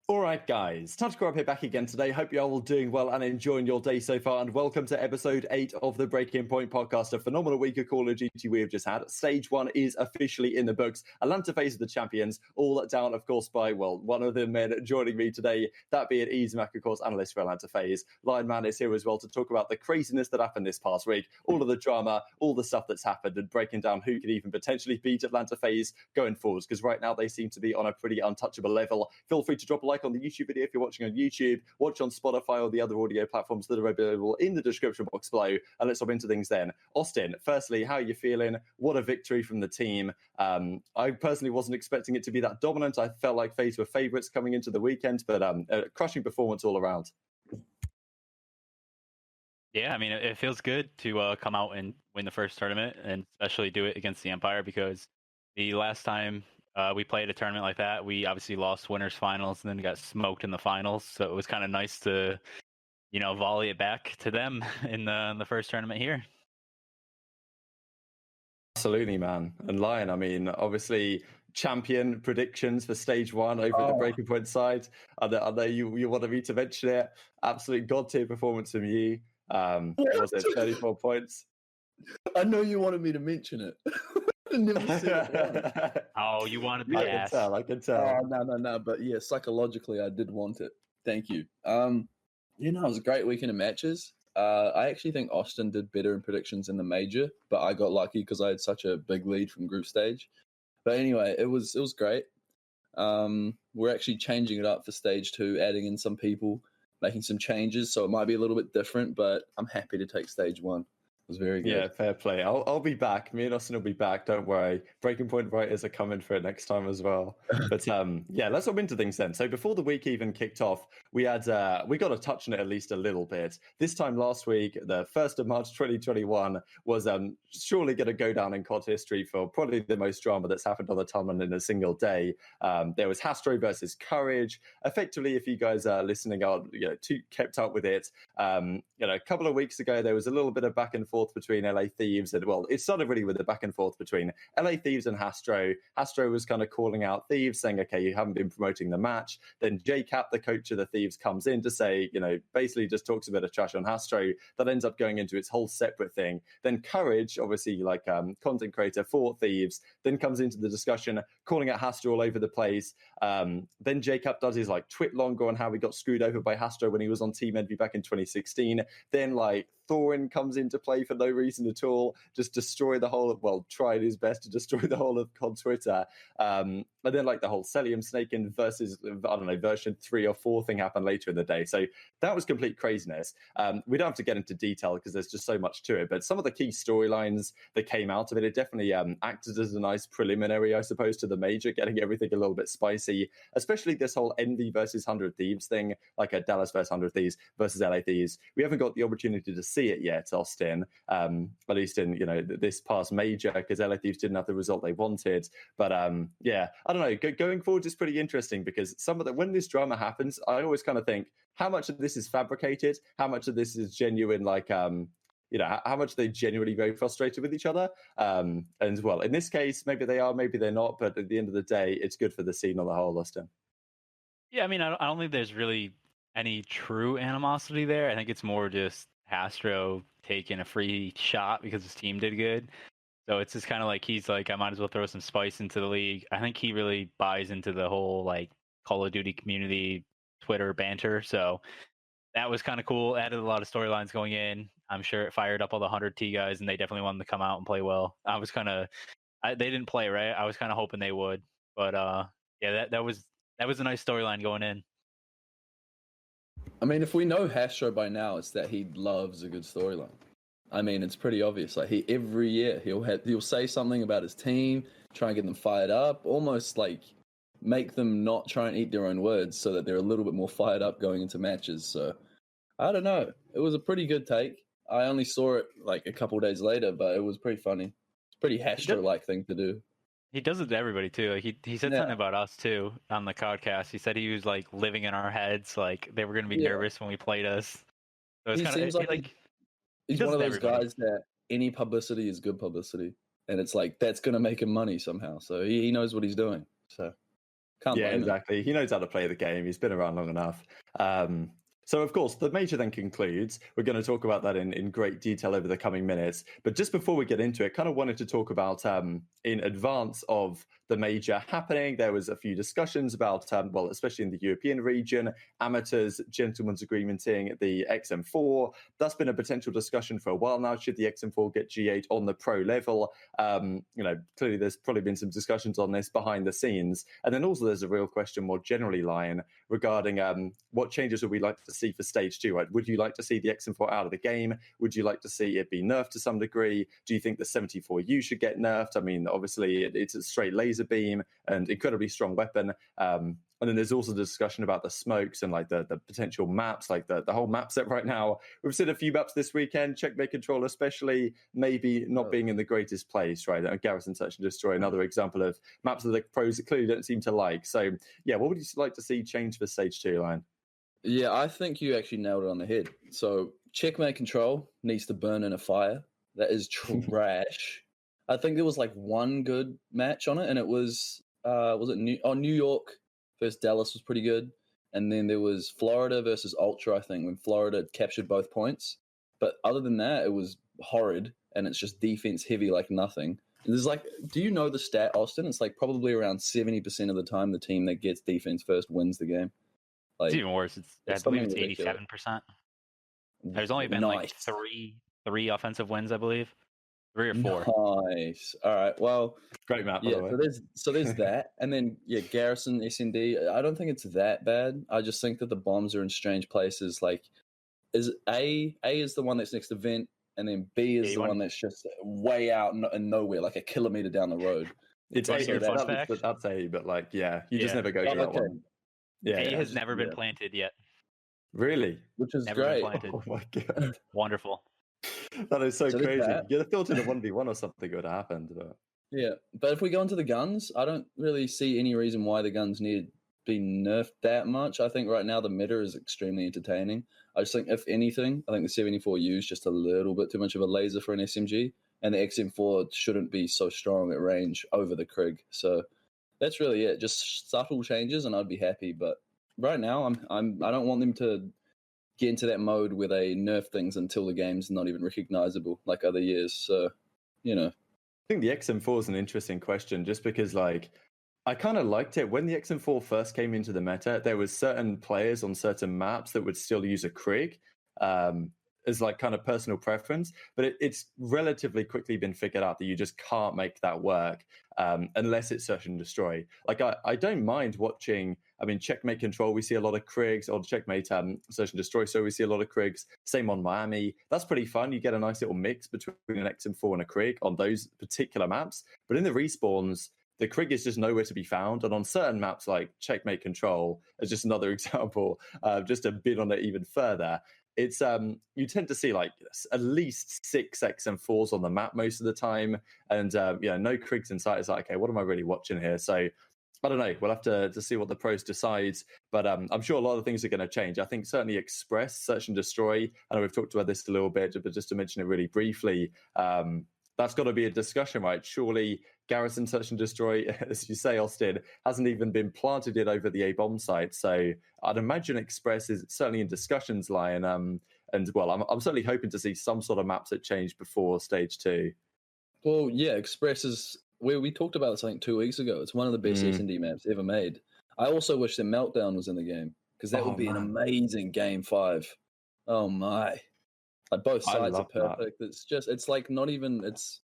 All right, guys. TacticalRab here back again today. Hope you're all doing well and enjoying your day so far. And welcome to episode 8 of the Breaking Point podcast. A phenomenal week of Call of Duty we have just had. Stage 1 is officially in the books. Atlanta FaZe are the champions. All down, of course, by, well, one of the men joining me today. That being EasyMac, of course, analyst for Atlanta FaZe. Lionman is here as well to talk about the craziness that happened this past week. All of the drama, all the stuff that's happened, and breaking down who could even potentially beat Atlanta FaZe going forwards. Because right now they seem to be on a pretty untouchable level. Feel free to drop a like on the YouTube video if you're watching on YouTube, watch on Spotify or the other audio platforms that are available in the description box below. And let's hop into things then. Austin, firstly, how are you feeling? What a victory from the team. I personally wasn't expecting it to be that dominant. I felt like FaZe were favourites coming into the weekend, but a crushing performance all around. Yeah, I mean, it feels good to come out and win the first tournament, and especially do it against the Empire, because the last time we played a tournament like that, we obviously lost winners finals and then got smoked in the finals. So it was kind of nice to, volley it back to them in the first tournament here. Absolutely, man. And Lion, I mean, obviously, champion predictions for stage 1 over at the Breaking Point side. I know you wanted me to mention it. Absolute god tier performance from you. Was it 34 points? I know you wanted me to mention it. I never said it. Oh, you wanted the ass. I can tell. Oh, no. But yeah, psychologically, I did want it. Thank you. It was a great weekend of matches. I actually think Austin did better in predictions in the major, but I got lucky because I had such a big lead from group stage. But anyway, it was great. We're actually changing it up for stage 2, adding in some people, making some changes, so it might be a little bit different, but I'm happy to take stage 1. It was very good. Yeah, fair play. I'll be back. Me and Austin will be back. Don't worry. Breaking Point writers are coming for it next time as well. But yeah, let's hop into things then. So before the week even kicked off, we got to touch on it at least a little bit. This time last week, the 1st of March 2021 was surely going to go down in COD history for probably the most drama that's happened on the tournament in a single day. There was Hastro versus Courage. Effectively, if you guys are listening out, kept up with it. A couple of weeks ago, there was a little bit of back and forth between LA Thieves and, well, it started really with the back and forth between LA Thieves and Hastro. Hastro was kind of calling out Thieves, saying, okay, you haven't been promoting the match. Then JKap, the coach of the Thieves, comes in to say, basically just talks a bit of trash on Hastro. That ends up going into its whole separate thing. Then Courage, obviously like content creator for Thieves, then comes into the discussion, calling out Hastro all over the place. Then JKap does his twit longer on how he got screwed over by Hastro when he was on Team Envy back in 2016. Then Thorin comes into play for no reason at all, just tried his best to destroy the whole of COD Twitter. And then the whole Cellium snaking versus, version 3 or 4 thing happened later in the day. So that was complete craziness. We don't have to get into detail because there's just so much to it, but some of the key storylines that came out of it, it definitely acted as a nice preliminary, I suppose, to the major, getting everything a little bit spicy, especially this whole Envy versus 100 Thieves thing, like a Dallas versus 100 Thieves versus LA Thieves. We haven't got the opportunity to see it yet, Austin, at least in this past major, because LA Thieves didn't have the result they wanted. But yeah, I don't know. Going forward is pretty interesting, because when this drama happens, I always kind of think, how much of this is fabricated? How much of this is genuine? How much are they genuinely very frustrated with each other? And well, in this case, maybe they are, maybe they're not. But at the end of the day, it's good for the scene on the whole, Austin. Yeah, I mean, I don't think there's really any true animosity there. I think it's more just Hastro taking a free shot because his team did good. So it's just kind of he's I might as well throw some spice into the league. I think he really buys into the whole Call of Duty community Twitter banter. So that was kind of cool. Added a lot of storylines going in. I'm sure it fired up all the 100T guys, and they definitely wanted to come out and play well. I was they didn't play right. I was kind of hoping they would, but yeah, that was a nice storyline going in. I mean, if we know Hastro by now, it's that he loves a good storyline. I mean, it's pretty obvious. Every year he'll say something about his team, try and get them fired up, almost make them not try and eat their own words, so that they're a little bit more fired up going into matches. So I don't know. It was a pretty good take. I only saw it a couple days later, but it was pretty funny. It's a pretty Hastro-like thing to do. He does it to everybody too. He said something about us too on the podcast. He said he was living in our heads, they were going to be nervous when we played us. So it's kind of he's one of those guys that any publicity is good publicity, and it's that's going to make him money somehow. So he knows what he's doing. So Can't Yeah, blame him. exactly. He knows how to play the game. He's been around long enough. So, of course, the major then concludes. We're going to talk about that in great detail over the coming minutes. But just before we get into it, kind of wanted to talk about in advance of the major happening, there was a few discussions about, well, especially in the European region, amateurs, gentlemen's agreementing the XM4. That's been a potential discussion for a while now. Should the XM4 get G8 on the pro level? Clearly there's probably been some discussions on this behind the scenes. And then also there's a real question more generally, Lion, regarding what changes would we like to see for stage 2, right? Would you like to see the XM4 out of the game? Would you like to see it be nerfed to some degree? Do you think the 74U should get nerfed? I mean, obviously it's a straight laser beam and incredibly strong weapon. And then there's also the discussion about the smokes and like the potential maps, like the whole map set right now. We've seen a few maps this weekend, Checkmate Control especially, maybe not being in the greatest place, right? Garrison Search and Destroy, another example of maps that the pros clearly don't seem to like. So yeah, what would you like to see change for stage 2, Lion? Yeah, I think you actually nailed it on the head. So Checkmate Control needs to burn in a fire. That is trash. I think there was like one good match on it, and it was it New York versus Dallas was pretty good. And then there was Florida versus Ultra, I think, when Florida captured both points. But other than that, it was horrid, and it's just defense heavy like nothing. And there's like, do you know the stat, Austin? It's like probably around 70% of the time the team that gets defense first wins the game. Like, It's even worse. I believe it's 87%. There's only been like three offensive wins, I believe. 3 or 4. Nice. All right. Well, great map. Yeah. So there's that, and then Garrison SND. I don't think it's that bad. I just think that the bombs are in strange places. Like, is A is the one that's next to vent, and then B is the one that's just way out and nowhere, like a kilometer down the road. It's A. That's A, but like, you just never go to that one. Yeah, A has never been planted yet. Really? Which is never great. Been planted. Oh my god. Wonderful. That is so crazy. You'd have thought in a 1v1 or something would have happened. But... Yeah, but if we go into the guns, I don't really see any reason why the guns need to be nerfed that much. I think right now the meta is extremely entertaining. I just think, if anything, I think the 74U is just a little bit too much of a laser for an SMG, and the XM4 shouldn't be so strong at range over the Krig. So that's really it. Just subtle changes, and I'd be happy. But right now, I don't want them to get into that mode where they nerf things until the game's not even recognizable like other years. So, I think the XM4 is an interesting question just because, like, I kind of liked it. When the XM4 first came into the meta, there was certain players on certain maps that would still use a Krig as like kind of personal preference, but it's relatively quickly been figured out that you just can't make that work unless it's Search and Destroy. Like, I don't mind watching, Checkmate Control, we see a lot of Krigs, or Checkmate Search and Destroy, so we see a lot of Krigs. Same on Miami. That's pretty fun. You get a nice little mix between an XM4 and a Krig on those particular maps. But in the respawns, the Krig is just nowhere to be found. And on certain maps like Checkmate Control, as just another example, just a bit on it even further, it's you tend to see like at least 6 XM4s on the map most of the time, and no Krigs in sight. It's like, okay, what am I really watching here? So I don't know. We'll have to see what the pros decide, but I'm sure a lot of things are going to change. I think certainly Express, Search and Destroy. I know we've talked about this a little bit, but just to mention it really briefly, that's got to be a discussion, right? Surely Garrison Search and Destroy, as you say, Austin, hasn't even been planted yet over the A-bomb site. So I'd imagine Express is certainly in discussions, Lion. And well, I'm certainly hoping to see some sort of maps that change before stage 2. Well, yeah, Express is where we talked about this, I think 2 weeks ago. It's one of the best S&D maps ever made. I also wish that Meltdown was in the game, because that would be an amazing game 5. Oh my. Like, both sides are perfect. That. It's like not even, it's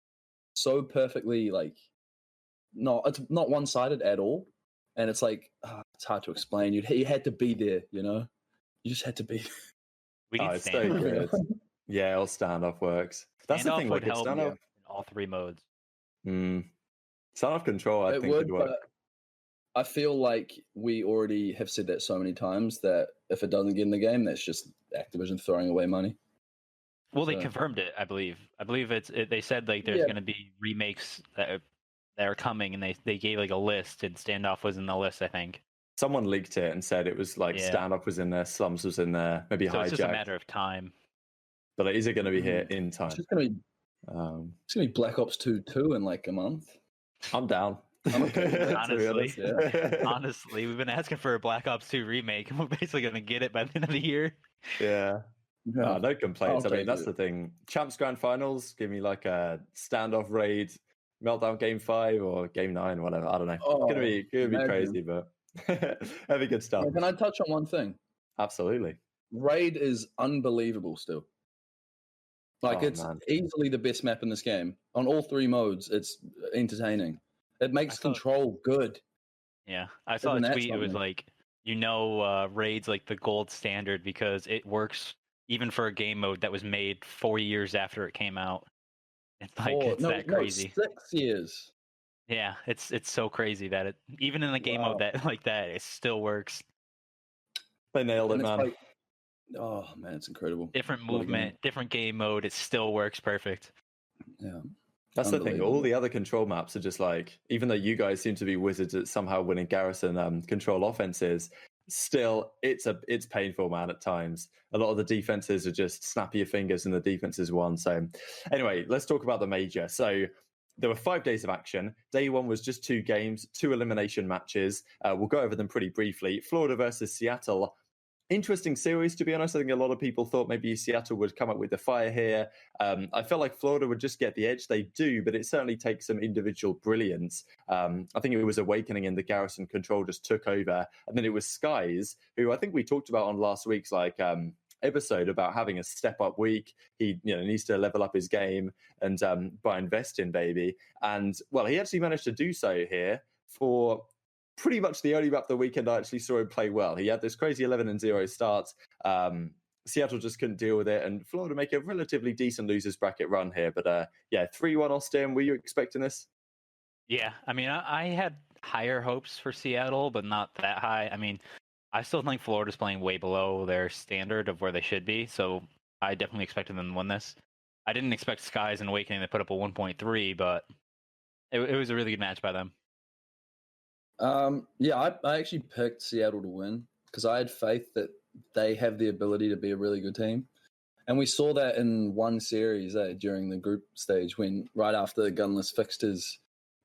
so perfectly like, it's not one-sided at all. And it's like, it's hard to explain. You had to be there, You just had to be there. We need it's so good. Yeah, all standoff works. That's the thing. Like, it's standoff in all 3 modes. Standoff control, I think, could work. I feel like we already have said that so many times that if it doesn't get in the game, that's just Activision throwing away money. Well, they confirmed it, I believe. I believe they said like there's going to be remakes that are coming, and they gave like a list, and Standoff was in the list, I think. Someone leaked it and said it was like Standoff was in there, Slums was in there, maybe so Hijack. It's just a matter of time. But is it going to be here in time? It's going to be Black Ops 2 in like a month. I'm down. I'm okay with that, to be Honestly, honest, yeah. honestly, we've been asking for a Black Ops 2 remake, and we're basically gonna get it by the end of the year. Yeah. Yeah. No complaints. I'll I mean, take that's it. the thing. Champs Grand Finals, give me like a standoff raid, meltdown game 5 or game 9, whatever. I don't know. Gonna Oh, be imagine. crazy, but that'd be good stuff. Can I touch on one thing? Absolutely. Raid is unbelievable still. Like, Oh, it's man. easily the best map in this game. On all 3 modes, it's entertaining. It makes saw- control good. Yeah, I saw Isn't a that tweet. It was something? like, Raid's like the gold standard because it works even for a game mode that was made 4 years after it came out. It's like it's that crazy. 6 years. Yeah, it's so crazy that it even in a game mode Wow. that like that it still works. They nailed it, And it's man. like, oh man, it's incredible. Different What a game. movement, different game mode. It still works perfect. Yeah. That's the thing. All Unbelievable. the other control maps are just like, even though you guys seem to be wizards at somehow winning Garrison control offenses, still it's painful, man. At times, a lot of the defenses are just snap your fingers and the defense is won. So, anyway, let's talk about the major. So. There were 5 days of action. Day 1 was just 2 games, 2 elimination matches. We'll go over them pretty briefly. Florida versus Seattle. Interesting series, to be honest. I think a lot of people thought maybe Seattle would come up with the fire here. I felt like Florida would just get the edge. They do, but it certainly takes some individual brilliance. I think it was Awakening and the Garrison control just took over. And then it was Skies, who I think we talked about on last week's episode about having a step-up week. He needs to level up his game and by investing, baby. And, well, he actually managed to do so here for pretty much the only map the weekend I actually saw him play well. He had this crazy 11-0 start. Seattle just couldn't deal with it, and Florida make a relatively decent losers bracket run here. But 3-1 Austin. Were you expecting this? Yeah, I mean, I had higher hopes for Seattle, but not that high. I mean, I still think Florida's playing way below their standard of where they should be, so I definitely expected them to win this. I didn't expect Skies and Awakening to put up a 1.3, but it was a really good match by them. I actually picked Seattle to win because I had faith that they have the ability to be a really good team. And we saw that in one series during the group stage when right after Gunless fixed his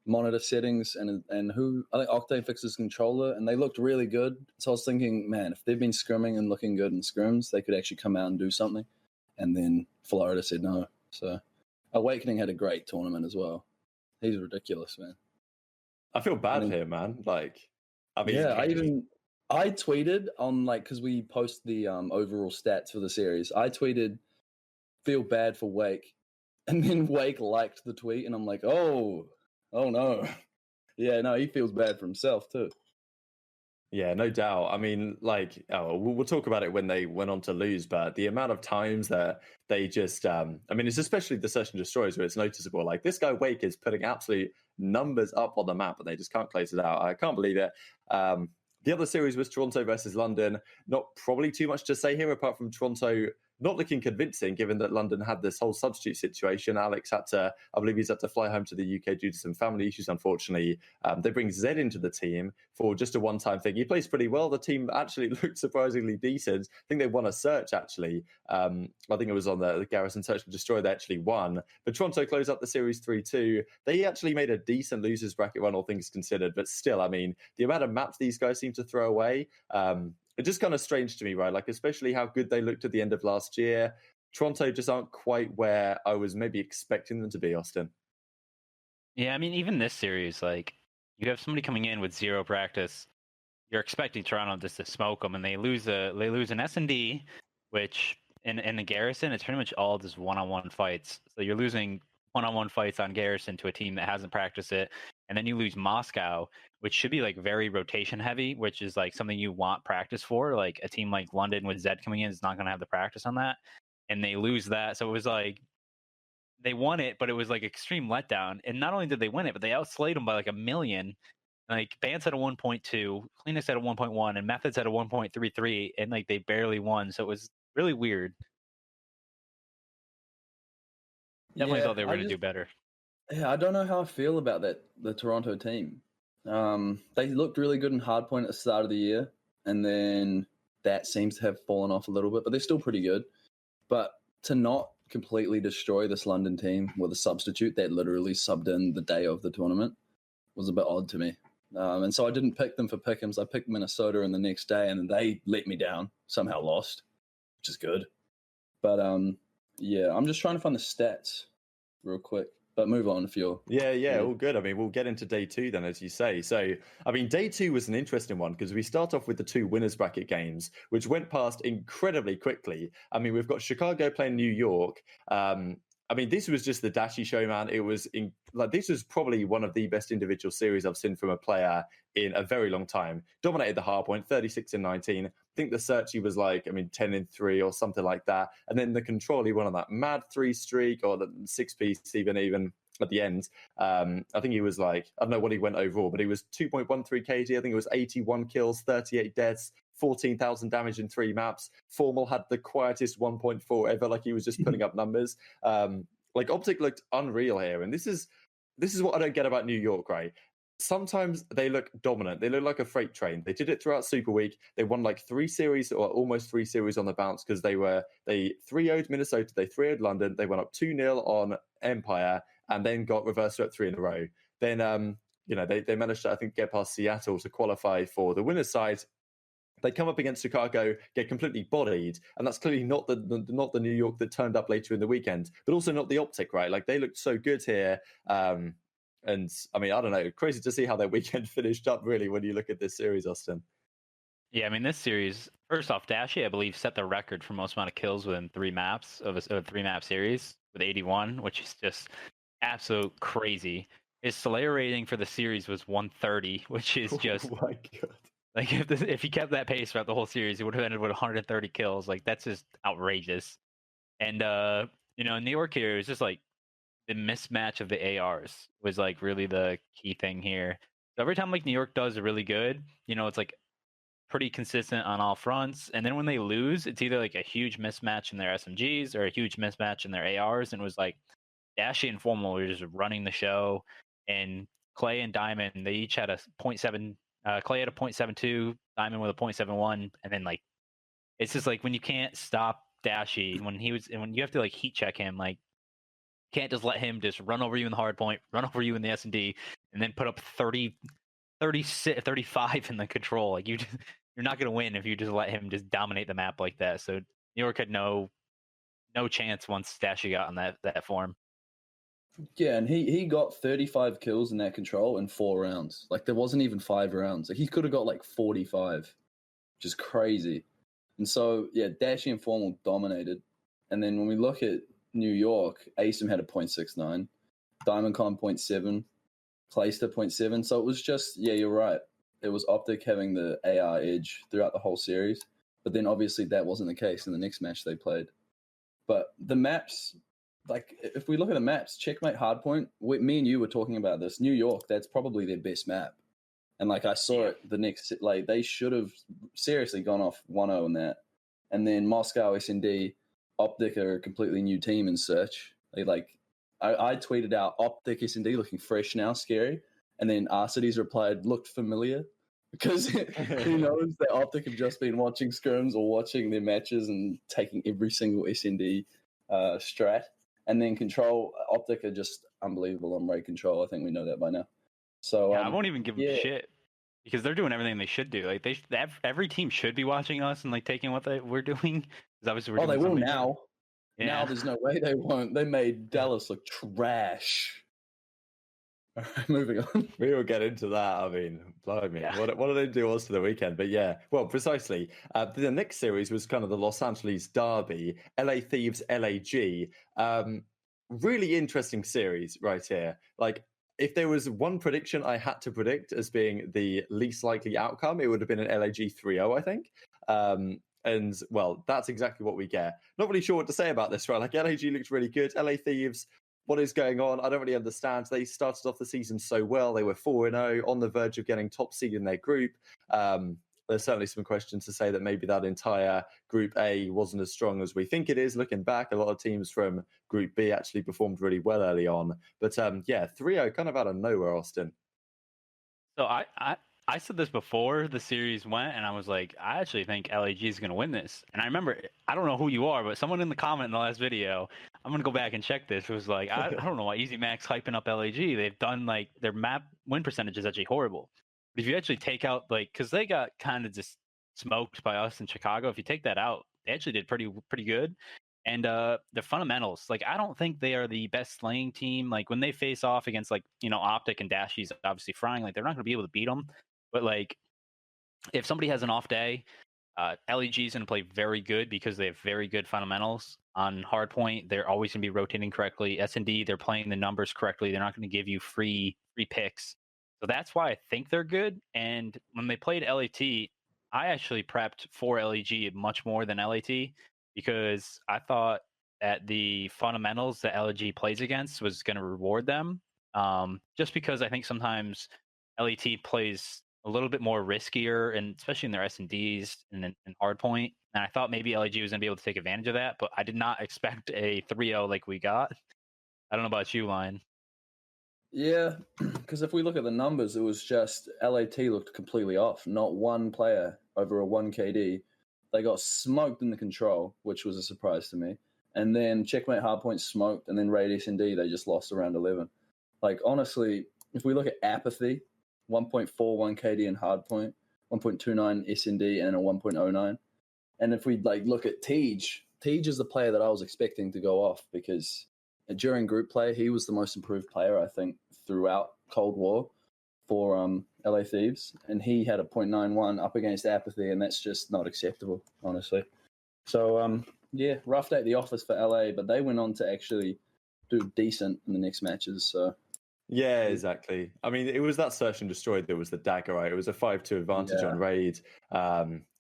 monitor settings and who I think Octane fixed his controller and they looked really good. So I was thinking, man, if they've been scrimming and looking good in scrims, they could actually come out and do something. And then Florida said no. So Awakening had a great tournament as well. He's ridiculous, man. I feel bad for him, man. I tweeted on because we post the overall stats for the series. I tweeted, feel bad for Wake, and then Wake liked the tweet, and I'm like, oh no, yeah, no, he feels bad for himself too. Yeah, no doubt. I mean, we'll talk about it when they went on to lose, but the amount of times that they just, it's especially the Search and Destroys where it's noticeable. Like, this guy Wake is putting absolute numbers up on the map, but they just can't close it out. I can't believe it. The other series was Toronto versus London. Not probably too much to say here, apart from Toronto not looking convincing, given that London had this whole substitute situation. Alex had to fly home to the UK due to some family issues, unfortunately. They bring Zed into the team for just a one-time thing. He plays pretty well. The team actually looked surprisingly decent. I think they won a search, actually. I think it was on the Garrison Search and Destroy. They actually won. But Toronto closed up the series 3-2. They actually made a decent losers bracket run, all things considered. But still, I mean, the amount of maps these guys seem to throw away, it's just kind of strange to me, right? Like, especially how good they looked at the end of last year. Toronto just aren't quite where I was maybe expecting them to be, Austin. Yeah, I mean, even this series, you have somebody coming in with 0 practice. You're expecting Toronto just to smoke them, and they lose an S&D, which in the Garrison, it's pretty much all just one-on-one fights. So you're losing one-on-one fights on Garrison to a team that hasn't practiced it, and then you lose Moscow, which should be very rotation heavy, which is something you want practice for. Like a team like London with Zed coming in is not going to have the practice on that, and they lose that. So it was they won it, but it was extreme letdown. And not only did they win it, but they outslayed them by 1 million. Bance had a 1.2, Cleanest had a 1.1, and Methods had a 1.33, and they barely won. So it was really weird. Definitely thought they were going to do better. Yeah, I don't know how I feel about the Toronto team. They looked really good in Hardpoint at the start of the year, and then that seems to have fallen off a little bit, but they're still pretty good. But to not completely destroy this London team with a substitute that literally subbed in the day of the tournament was a bit odd to me. And so I didn't pick them for pick'ems. I picked Minnesota in the next day, and they let me down. Somehow lost, which is good. But yeah, I'm just trying to find the stats real quick. But move on if you're... Yeah, all good. I mean, we'll get into day 2 then, as you say. So, I mean, day 2 was an interesting one because we start off with the 2 winners bracket games, which went past incredibly quickly. I mean, we've got Chicago playing New York. I mean, this was just the Dashy show, man. It was this was probably one of the best individual series I've seen from a player in a very long time. Dominated the hardpoint, 36-19. I think the Searchy was 10-3 or something like that. And then the Control, he won on that mad 3 streak or the 6-piece even at the end. I think he was I don't know what he went overall, but he was 2.13 KD. I think it was 81 kills, 38 deaths, 14,000 damage in 3 maps. Formal had the quietest 1.4 ever. He was just putting up numbers. OpTic looked unreal here. And this is what I don't get about New York, right? Sometimes they look dominant. They look like a freight train. They did it throughout Super Week. They won 3 series or almost 3 series on the bounce because they 3-0'd Minnesota. They 3-0'd London. They went up 2-0 on Empire and then got reverse swept 3 in a row. Then, they managed to, I think, get past Seattle to qualify for the winner's side. They come up against Chicago, get completely bodied, and that's clearly not the New York that turned up later in the weekend, but also not the OpTic, right? They looked so good here. And I mean, I don't know, crazy to see how their weekend finished up, really, when you look at this series, Austin. Yeah, I mean, this series, first off, Dashy, I believe, set the record for most amount of kills within 3 maps of a 3-map series with 81, which is just absolute crazy. His Slayer rating for the series was 130, which is just... Oh my God. If he kept that pace throughout the whole series, he would have ended with 130 kills. That's just outrageous. And in New York here, it was just the mismatch of the ARs was really the key thing here. So every time New York does really good, it's pretty consistent on all fronts. And then when they lose, it's either a huge mismatch in their SMGs or a huge mismatch in their ARs. And it was Dashy and Formal were just running the show, and Clay and Diamond, they each had a 0.7. Clay had a 0.72, Diamond with a 0.71, and then it's just when you can't stop Dashy when you have to heat check him, can't just let him just run over you in the hard point, run over you in the S&D, and then put up 35 in the Control. You're not gonna win if you just let him just dominate the map like that. So New York had no chance once Dashy got on that form. Yeah, and he got 35 kills in that Control in 4 rounds. There wasn't even 5 rounds. He could have got 45, which is crazy. And so, yeah, Dashy and Formal dominated. And then when we look at New York, Asim had a 0.69, DiamondCon 0.7, Clayster 0.7. So it was just, yeah, you're right. It was OpTic having the AR edge throughout the whole series. But then obviously that wasn't the case in the next match they played. But the maps... if we look at the maps, Checkmate Hardpoint, me and you were talking about this. New York, that's probably their best map. And I saw it the next, they should have seriously gone off 1-0 in that. And then Moscow, SND, OpTic are a completely new team in search. I tweeted out OpTic SND looking fresh now, scary. And then Arcides replied, looked familiar. Because who knows that OpTic have just been watching scrims or watching their matches and taking every single SND strat. And then Control, OpTic are just unbelievable on raid control. I think we know that by now. So I won't even give them shit because they're doing everything they should do. Every team should be watching us and taking what we're doing. Obviously, we're doing they will now. Yeah. Now there's no way they won't. They made Dallas look trash. All right, moving on. We will get into that. I mean, blimey, yeah. What did they do us for the weekend? But yeah, well, precisely. The next series was kind of the Los Angeles Derby, LA Thieves, LAG. Really interesting series right here. If there was one prediction I had to predict as being the least likely outcome, it would have been an LAG 3-0, I think. And, well, that's exactly what we get. Not really sure what to say about this, right? LAG looked really good. LA Thieves, what is going on? I don't really understand. They started off the season so well. They were 4-0, on the verge of getting top seed in their group. There's certainly some questions to say that maybe that entire Group A wasn't as strong as we think it is. Looking back, a lot of teams from Group B actually performed really well early on. But yeah, 3-0 kind of out of nowhere, Austin. So I said this before the series went, and I was like, I actually think LAG is going to win this. And I remember, I don't know who you are, but someone in the comment in the last video, I'm gonna go back and check this. It was like I don't know why EasyMac's hyping up LAG. They've done like their map win percentage is actually horrible. But if you actually take out like because they got kind of just smoked by us in Chicago. If you take that out, they actually did pretty good. And the fundamentals, like I don't think they are the best slaying team. Like when they face off against like OpTic and Dashy's obviously frying, like they're not gonna be able to beat them. But like if somebody has an off day, LEG is going to play very good because they have very good fundamentals. On hardpoint, they're always going to be rotating correctly. S&D, they're playing the numbers correctly. They're not going to give you free picks. So that's why I think they're good. And when they played LAT, I actually prepped for LEG much more than LAT because I thought that the fundamentals that LEG plays against was going to reward them. Just because I think sometimes LAT plays a little bit more riskier, and especially in their S&Ds and hardpoint. And I thought maybe LAG was going to be able to take advantage of that, but I did not expect a 3-0 like we got. I don't know about you, Lion. Yeah, because if we look at the numbers, it was just LAT looked completely off. Not one player over a 1 KD. They got smoked in the control, which was a surprise to me. And then Checkmate Hardpoint smoked, and then Raid S&D, they just lost around 11. Like, honestly, if we look at apathy, 1.41 KD in hardpoint, 1.29 S&D, and a 1.09. And if we like look at Tej is the player that I was expecting to go off because during group play, he was the most improved player, I think, throughout Cold War for LA Thieves. And he had a 0.91 up against apathy, and that's just not acceptable, honestly. So, yeah, rough day at the office for LA, but they went on to actually do decent in the next matches, so... Yeah, exactly. I mean, it was that search and destroy that was the dagger, right? It was a 5-2 advantage on Raid.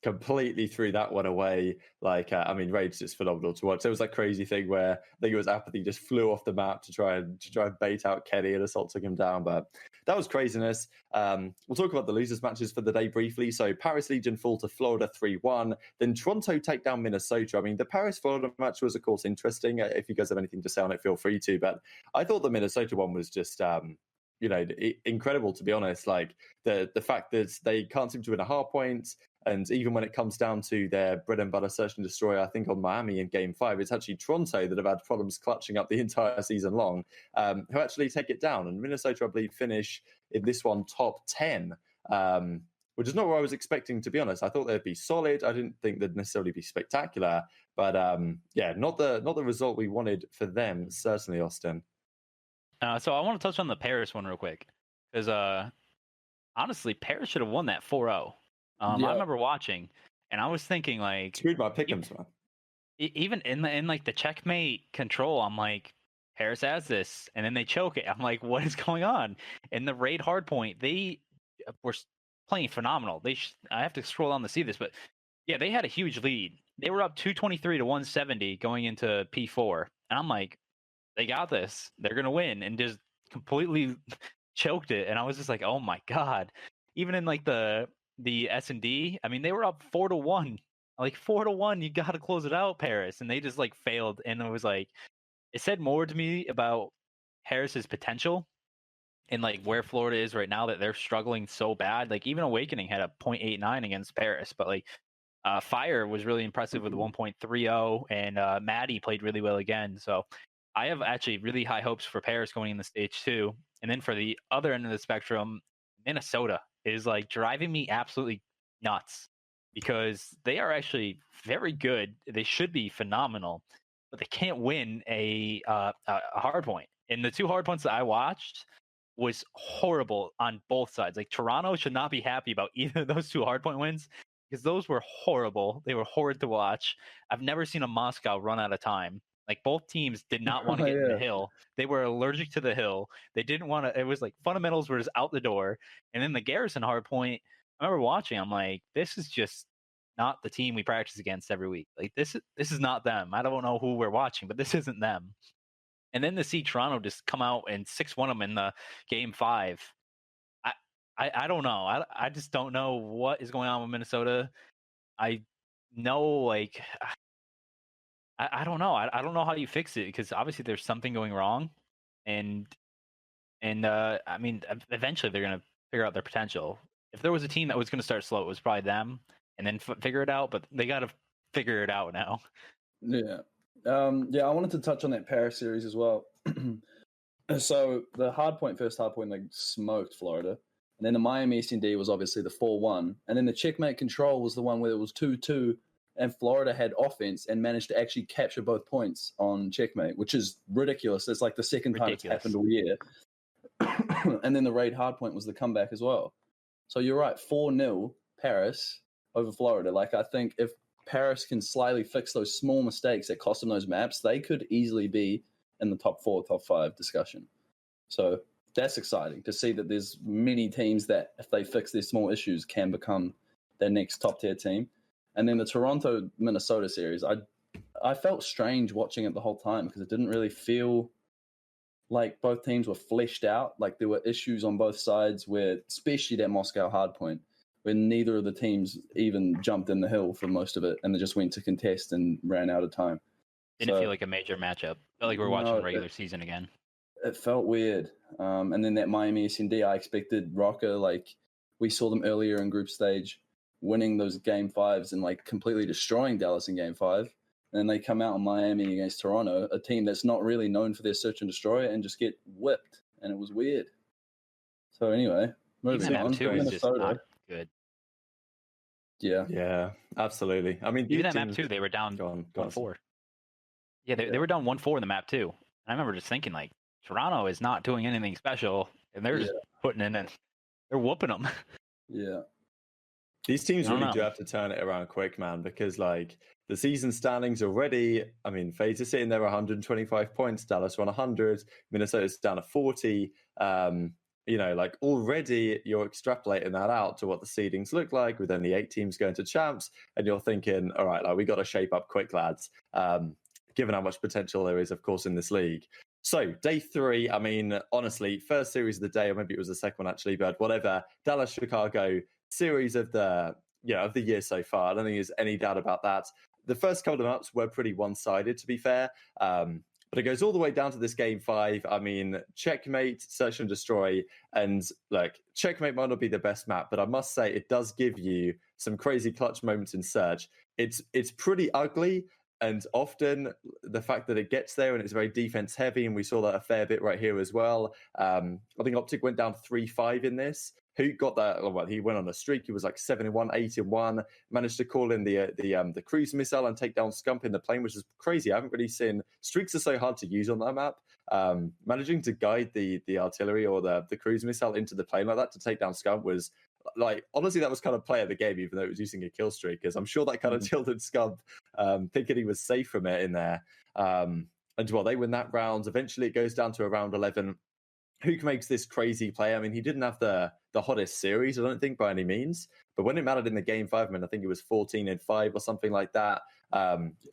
Completely threw that one away. Like, I mean, Raid's just phenomenal to watch. There was that crazy thing where I think it was Apathy just flew off the map to try and bait out Kenny, and Assault took him down. But that was craziness. We'll talk about the losers matches for the day briefly. So Paris Legion fall to Florida 3-1. Then Toronto take down Minnesota. I mean, the Paris-Florida match was, of course, interesting. If you guys have anything to say on it, feel free to. But I thought the Minnesota one was just... incredible, to be honest. Like the fact that they can't seem to win a hard point, and even when it comes down to their bread and butter search and destroy, I think on Miami in Game 5, it's actually Toronto that have had problems clutching up the entire season long, who actually take it down. And Minnesota, I believe, finish in this one top 10, which is not what I was expecting, to be honest. I thought they'd be solid. I didn't think they'd necessarily be spectacular, but not the result we wanted for them, certainly, Austin. So I want to touch on the Paris one real quick because honestly, Paris should have won that 4-0. I remember watching, and I was thinking like, screwed my pick'ems, man. Even in like the checkmate control, I'm like, Paris has this, and then they choke it. I'm like, what is going on? In the raid hardpoint, they were playing phenomenal. I have to scroll down to see this, but yeah, they had a huge lead. They were up 223 to 170 going into P4, and I'm like, they got this. They're going to win, and just completely choked it. And I was just like, oh my God. Even in like the S&D, I mean, they were up 4-1. Like 4-1, you got to close it out, Paris. And they just like failed. And it was like, it said more to me about Harris's potential and like where Florida is right now, that they're struggling so bad. Like even Awakening had a 0.89 against Paris, but like Fire was really impressive with a 1.30, and Maddie played really well again. So I have actually really high hopes for Paris going in the stage 2. And then for the other end of the spectrum, Minnesota is like driving me absolutely nuts because they are actually very good. They should be phenomenal, but they can't win a hard point. And the 2 hard points that I watched was horrible on both sides. Like Toronto should not be happy about either of those 2 hardpoint wins because those were horrible. They were horrid to watch. I've never seen a Moscow run out of time. Like both teams did not want to get in the hill. They were allergic to the hill. They didn't want to. It was like fundamentals were just out the door. And then the Garrison hardpoint, I remember watching. I'm like, this is just not the team we practice against every week. Like this is not them. I don't know who we're watching, but this isn't them. And then to see Toronto just come out and 6-1 them in the Game 5, I don't know. I just don't know what is going on with Minnesota. I know, like, I don't know. I don't know how you fix it because obviously there's something going wrong, and I mean, eventually they're gonna figure out their potential. If there was a team that was gonna start slow, it was probably them, and then figure it out. But they got to figure it out now. Yeah. Yeah, I wanted to touch on that Paris series as well. So the first hard point, they smoked Florida. And then the Miami SND was obviously the 4-1. And then the Checkmate Control was the one where it was 2-2. And Florida had offense and managed to actually capture both points on Checkmate, which is ridiculous. It's like the second time it's happened all year. And then the raid hardpoint was the comeback as well. So you're right, 4-0 Paris over Florida. Like, I think if Paris can slightly fix those small mistakes that cost them those maps, they could easily be in the top 4, top 5 discussion. So that's exciting to see that there's many teams that, if they fix their small issues, can become their next top tier team. And then the Toronto-Minnesota series, I felt strange watching it the whole time because it didn't really feel like both teams were fleshed out. Like there were issues on both sides where, especially that Moscow hardpoint, where neither of the teams even jumped in the hill for most of it, and they just went to contest and ran out of time. Didn't feel like a major matchup. Felt like we were watching the regular season again. It felt weird. And then that Miami SND, I expected Rocker, like we saw them earlier in group stage, winning those game 5s and like completely destroying Dallas in game 5. And then they come out on Miami against Toronto, a team that's not really known for their search and destroy, and just get whipped. And it was weird. So anyway, moving on. Map 2 is just not good. Yeah, absolutely. I mean, even that map 2, they were down 1-4. Yeah, they were down 1-4 in the map 2. And I remember just thinking, like, Toronto is not doing anything special, and they're just putting in and they're whooping them. Yeah. These teams really do have to turn it around quick, man, because like the season standings already, I mean, FaZe is sitting there 125 points, Dallas 100, Minnesota's down to 40. Like already you're extrapolating that out to what the seedings look like with only 8 teams going to champs, and you're thinking, all right, like we got to shape up quick, lads, given how much potential there is, of course, in this league. So day 3, I mean, honestly, first series of the day, or maybe it was the second one actually, but whatever, Dallas, Chicago, series of the year so far. I don't think there's any doubt about that. The first couple of maps were pretty one-sided, to be fair, but it goes all the way down to this game 5. I mean, Checkmate, Search and Destroy, and like Checkmate might not be the best map, but I must say it does give you some crazy clutch moments in Search. It's pretty ugly. And often the fact that it gets there and it's very defense heavy, and we saw that a fair bit right here as well. I think OpTic went down 3-5 in this. Who got that? Well, he went on a streak. He was like 7-1, 8-1. Managed to call in the cruise missile and take down Scump in the plane, which is crazy. I haven't really seen. Streaks are so hard to use on that map. Managing to guide the artillery or the cruise missile into the plane like that to take down Scump was, like, honestly, that was kind of play of the game, even though it was using a kill streak, because I'm sure that kind of tilted Scump, thinking he was safe from it in there. And well, they win that round. Eventually, it goes down to around 11. Hook makes this crazy play. I mean, he didn't have the hottest series, I don't think, by any means. But when it mattered in the game 5, I think it was 14-5 or something like that.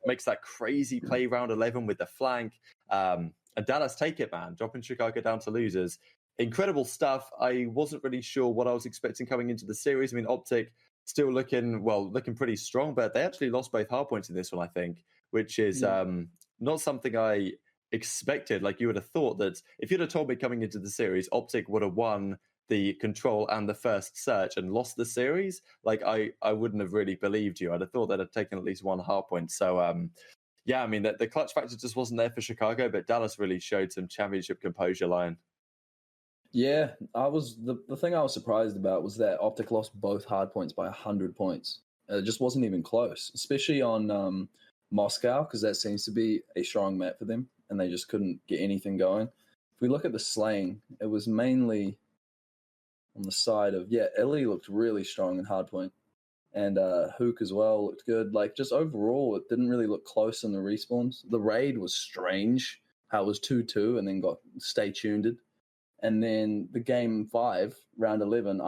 Makes that crazy play round 11 with the flank. And Dallas take it, man, dropping Chicago down to losers. Incredible stuff. I wasn't really sure what I was expecting coming into the series. I mean, OpTic still looking pretty strong, but they actually lost both hardpoints in this one, I think, which is not something I expected. Like, you would have thought that if you'd have told me coming into the series, OpTic would have won the control and the first search and lost the series, like I wouldn't have really believed you. I'd have thought they'd have taken at least one hardpoint. So yeah, I mean, the clutch factor just wasn't there for Chicago, but Dallas really showed some championship composure, Lion. Yeah, the thing I was surprised about was that OpTic lost both hardpoints by 100 points. It just wasn't even close, especially on Moscow, because that seems to be a strong map for them, and they just couldn't get anything going. If we look at the slaying, it was mainly on the side of, Ellie looked really strong in hardpoint, and Hook as well looked good. Like, just overall, it didn't really look close in the respawns. The raid was strange, how it was 2-2 and then got stay tuned. And then the game 5, round 11,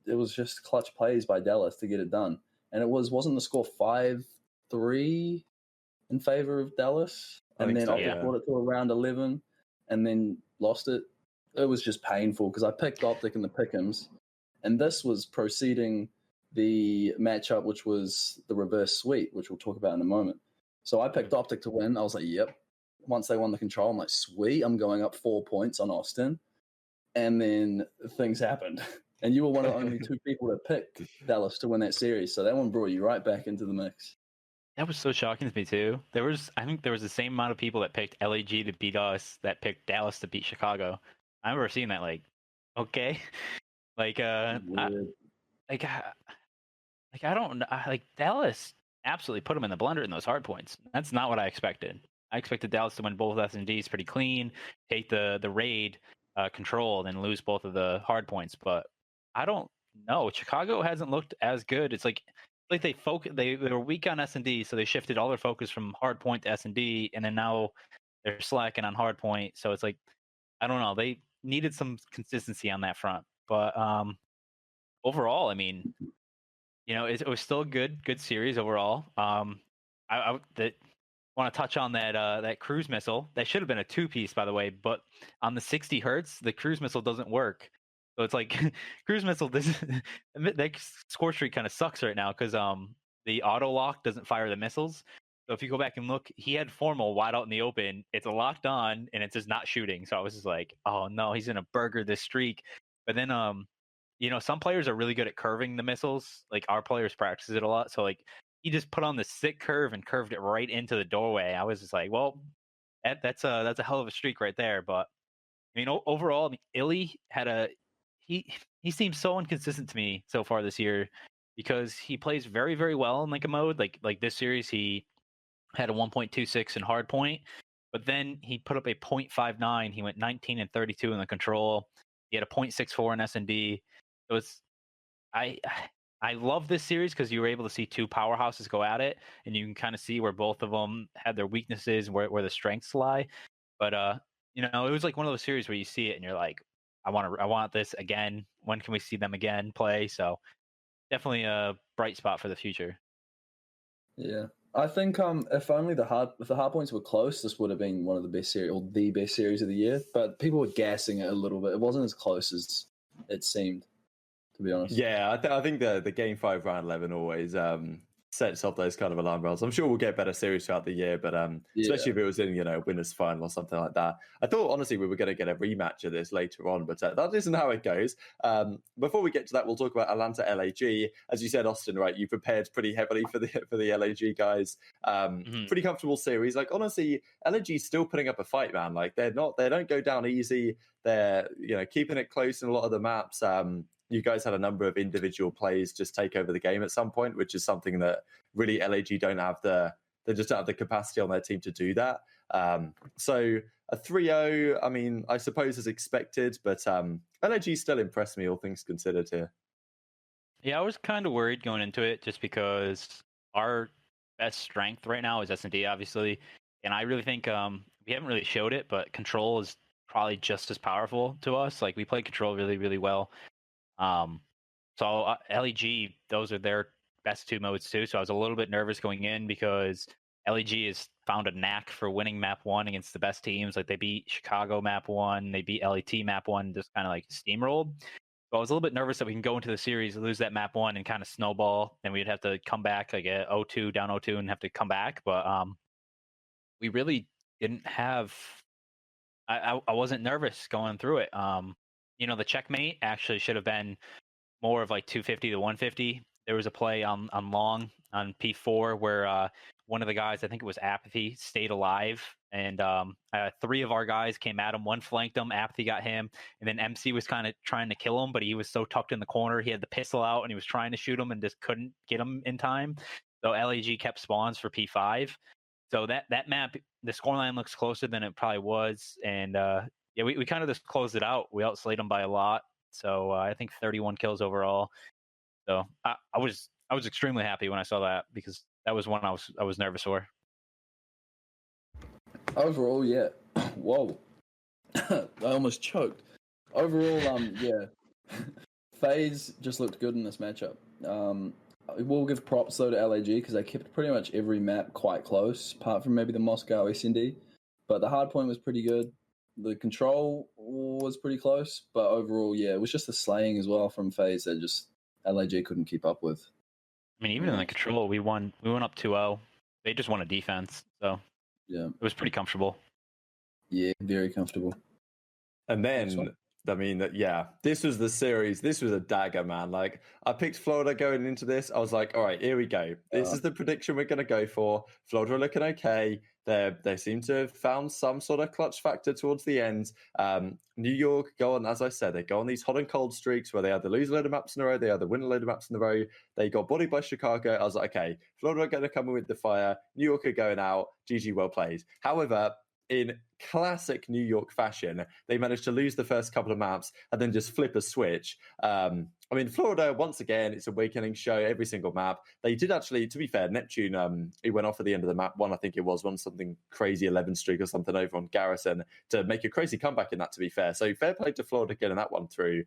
it was just clutch plays by Dallas to get it done. And it wasn't the score 5-3 in favor of Dallas? And then OpTic brought it to a round 11 and then lost it. It was just painful because I picked OpTic in the pick'ems, and this was preceding the matchup, which was the reverse sweep, which we'll talk about in a moment. So I picked OpTic to win. I was like, yep. Once they won the control, I'm like, sweet, I'm going up 4 points on Austin. And then things happened. And you were one of the only 2 people that picked Dallas to win that series. So that one brought you right back into the mix. That was so shocking to me too. I think there was the same amount of people that picked LAG to beat us that picked Dallas to beat Chicago. I remember seeing that. Like, okay, like Weird. like I don't know. Like Dallas absolutely put them in the blender in those hard points. That's not what I expected. I expected Dallas to win both S&Ds pretty clean, take the raid control, and lose both of the hard points. But I don't know. Chicago hasn't looked as good. It's like they were weak on S&D, so they shifted all their focus from hard point to S&D, and then now they're slacking on hard point. So it's like I don't know. They needed some consistency on that front. But overall, I mean, it was still a good series overall. I want to touch on that cruise missile. That should have been a 2-piece, by the way, but on the 60 hertz, the cruise missile doesn't work. So it's like cruise missile. That score streak kind of sucks right now because the auto lock doesn't fire the missiles. So if you go back and look, he had formal wide out in the open. It's locked on and it's just not shooting. So I was just like, oh no, he's gonna burger this streak. But then some players are really good at curving the missiles. Like our players practice it a lot. So like he just put on the sick curve and curved it right into the doorway. I was just like, well, that's a hell of a streak right there. But overall, Illy he seems so inconsistent to me so far this year because he plays very, very well in like a mode. Like this series, he had a 1.26 in hard point, but then he put up a 0.59. He went 19 and 32 in the control. He had a 0.64 in S&D. So I love this series because you were able to see two powerhouses go at it, and you can kind of see where both of them had their weaknesses and where the strengths lie. But it was like one of those series where you see it and you're like, I want this again. When can we see them again play? So definitely a bright spot for the future. Yeah, I think if only the hard points were close, this would have been one of the best series or the best series of the year. But people were gassing it a little bit. It wasn't as close as it seemed, to be honest. Yeah, I think the game 5 round 11 always sets off those kind of alarm bells. I'm sure we'll get better series throughout the year, but especially if it was in winners final or something like that. I thought honestly we were going to get a rematch of this later on, but that isn't how it goes. Before we get to that, we'll talk about Atlanta LAG. As you said, Austin, right? You prepared pretty heavily for the LAG guys. Pretty comfortable series. Like honestly, LAG's still putting up a fight, man. Like they don't go down easy. They're keeping it close in a lot of the maps. You guys had a number of individual plays just take over the game at some point, which is something that really LAG they just don't have the capacity on their team to do that. So a 3-0, I mean, I suppose as expected, but LAG still impressed me, all things considered here. Yeah, I was kind of worried going into it just because our best strength right now is S&D, obviously. And I really think we haven't really showed it, but control is probably just as powerful to us. Like we play control really, really well. So LEG, those are their best two modes too. So I was a little bit nervous going in because LEG has found a knack for winning map 1 against the best teams. Like they beat Chicago map 1, they beat LET map 1, just kind of like steamrolled. So I was a little bit nervous that we can go into the series, lose that map 1 and kind of snowball, and we'd have to come back like at 0-2, down 0-2 and have to come back. But we really didn't have. I wasn't nervous going through it. The checkmate actually should have been more of like 250 to 150. There was a play on long on P4 where one of the guys, I think it was Apathy, stayed alive, and 3 of our guys came at him. 1 flanked him, Apathy got him, and then MC was kind of trying to kill him, but he was so tucked in the corner. He had the pistol out and he was trying to shoot him and just couldn't get him in time. So LAG kept spawns for P5. So that map, the scoreline looks closer than it probably was, and yeah, we kind of just closed it out. We outslayed them by a lot. So I think 31 kills overall. So I was extremely happy when I saw that because that was one I was nervous for. Overall, yeah. Whoa. I almost choked. Overall, yeah. FaZe just looked good in this matchup. We'll give props though to LAG because they kept pretty much every map quite close, apart from maybe the Moscow S&D. But the hard point was pretty good. The control was pretty close, but overall, yeah, it was just the slaying as well from FaZe that just LAG couldn't keep up with. I mean, even in the control, we went up 2-0. They just won a defense, so yeah, it was pretty comfortable. Yeah, very comfortable. And then I mean, yeah, this was the series. This was a dagger, man. Like, I picked Florida going into this. I was like, all right, here we go. This is the prediction we're going to go for. Florida are looking okay. They seem to have found some sort of clutch factor towards the end. New York go on, as I said, they go on these hot and cold streaks where they either lose a load of maps in a row, they either win a load of maps in a row. They got bodied by Chicago. I was like, okay, Florida are going to come in with the fire. New York are going out. GG, well played. However, in classic New York fashion, they managed to lose the first couple of maps and then just flip a switch. I mean, Florida, once again, it's a awakening show every single map. They did actually, to be fair, Neptune, he went off at the end of the map one, I think it was, one something crazy 11 streak or something over on Garrison to make a crazy comeback in that, to be fair. So fair play to Florida getting that one through.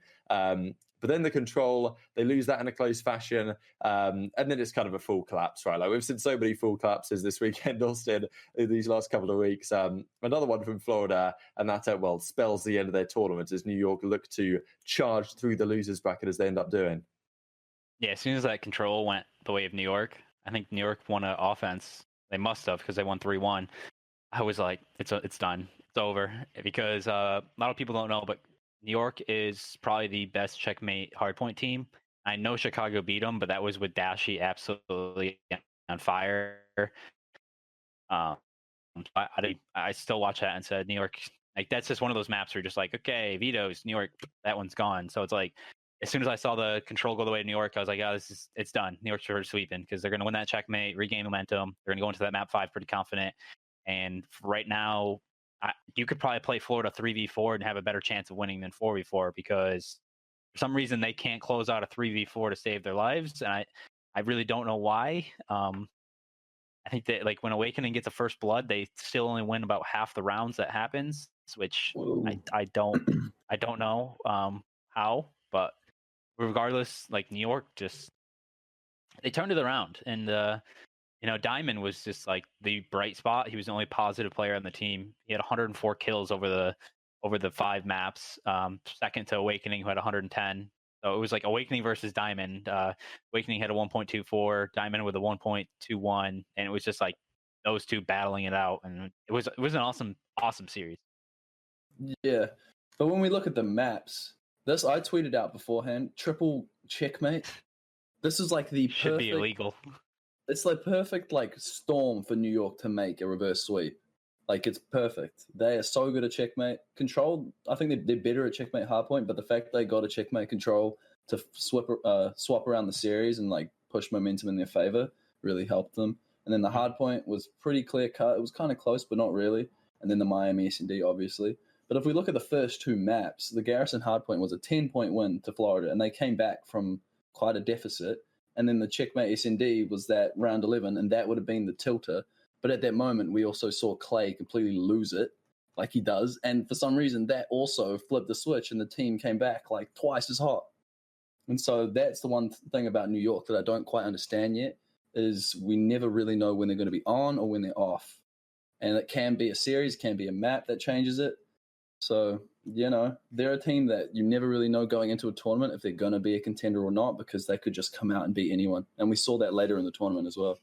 But then the control, they lose that in a close fashion. And then it's kind of a full collapse, right? Like we've seen so many full collapses this weekend, Austin, in these last couple of weeks. Another one from Florida, and that, spells the end of their tournament as New York look to charge through the losers bracket as they end up doing. Yeah, as soon as that control went the way of New York, I think New York won an offense. They must have because they won 3-1. I was like, it's done. It's over. Because a lot of people don't know, but New York is probably the best Checkmate hardpoint team. I know Chicago beat them, but that was with Dashy absolutely on fire. I still watch that and said New York, like that's just one of those maps where you're just like, okay, vetoes, New York, that one's gone. So it's like, as soon as I saw the control go the way of New York, I was like, oh, it's done. New York's sort of sweeping because they're going to win that checkmate, regain momentum. They're going to go into that map 5 pretty confident. And right now, you could probably play Florida 3v4 and have a better chance of winning than 4v4 because for some reason they can't close out a 3v4 to save their lives. And I really don't know why. I think that like when Awakening gets a first blood, they still only win about half the rounds that happens, which I don't know how, but regardless, like New York just they turned it around, and Diamond was just like the bright spot. He was the only positive player on the team. He had 104 kills over the 5 maps. Second to Awakening, who had 110. So it was like Awakening versus Diamond. Awakening had a 1.24, Diamond with a 1.21, and it was just like those two battling it out, and it was an awesome series. Yeah, but when we look at the maps, this I tweeted out beforehand. Triple checkmate. This is like the should be illegal. It's like perfect like storm for New York to make a reverse sweep. Like it's perfect. They are so good at checkmate control. I think they're better at checkmate hardpoint, but the fact they got a checkmate control to swap around the series and like push momentum in their favor really helped them. And then the hardpoint was pretty clear cut. It was kind of close, but not really. And then the Miami S&D, obviously. But if we look at the first 2 maps, the Garrison hardpoint was a 10-point win to Florida, and they came back from quite a deficit. And then the Checkmate S&D was that round 11, and that would have been the tilter. But at that moment, we also saw Clay completely lose it, like he does. And for some reason, that also flipped the switch, and the team came back like twice as hot. And so that's the one thing about New York that I don't quite understand yet, is we never really know when they're going to be on or when they're off. And it can be a series, can be a map that changes it. So, they're a team that you never really know going into a tournament if they're going to be a contender or not, because they could just come out and beat anyone. And we saw that later in the tournament as well.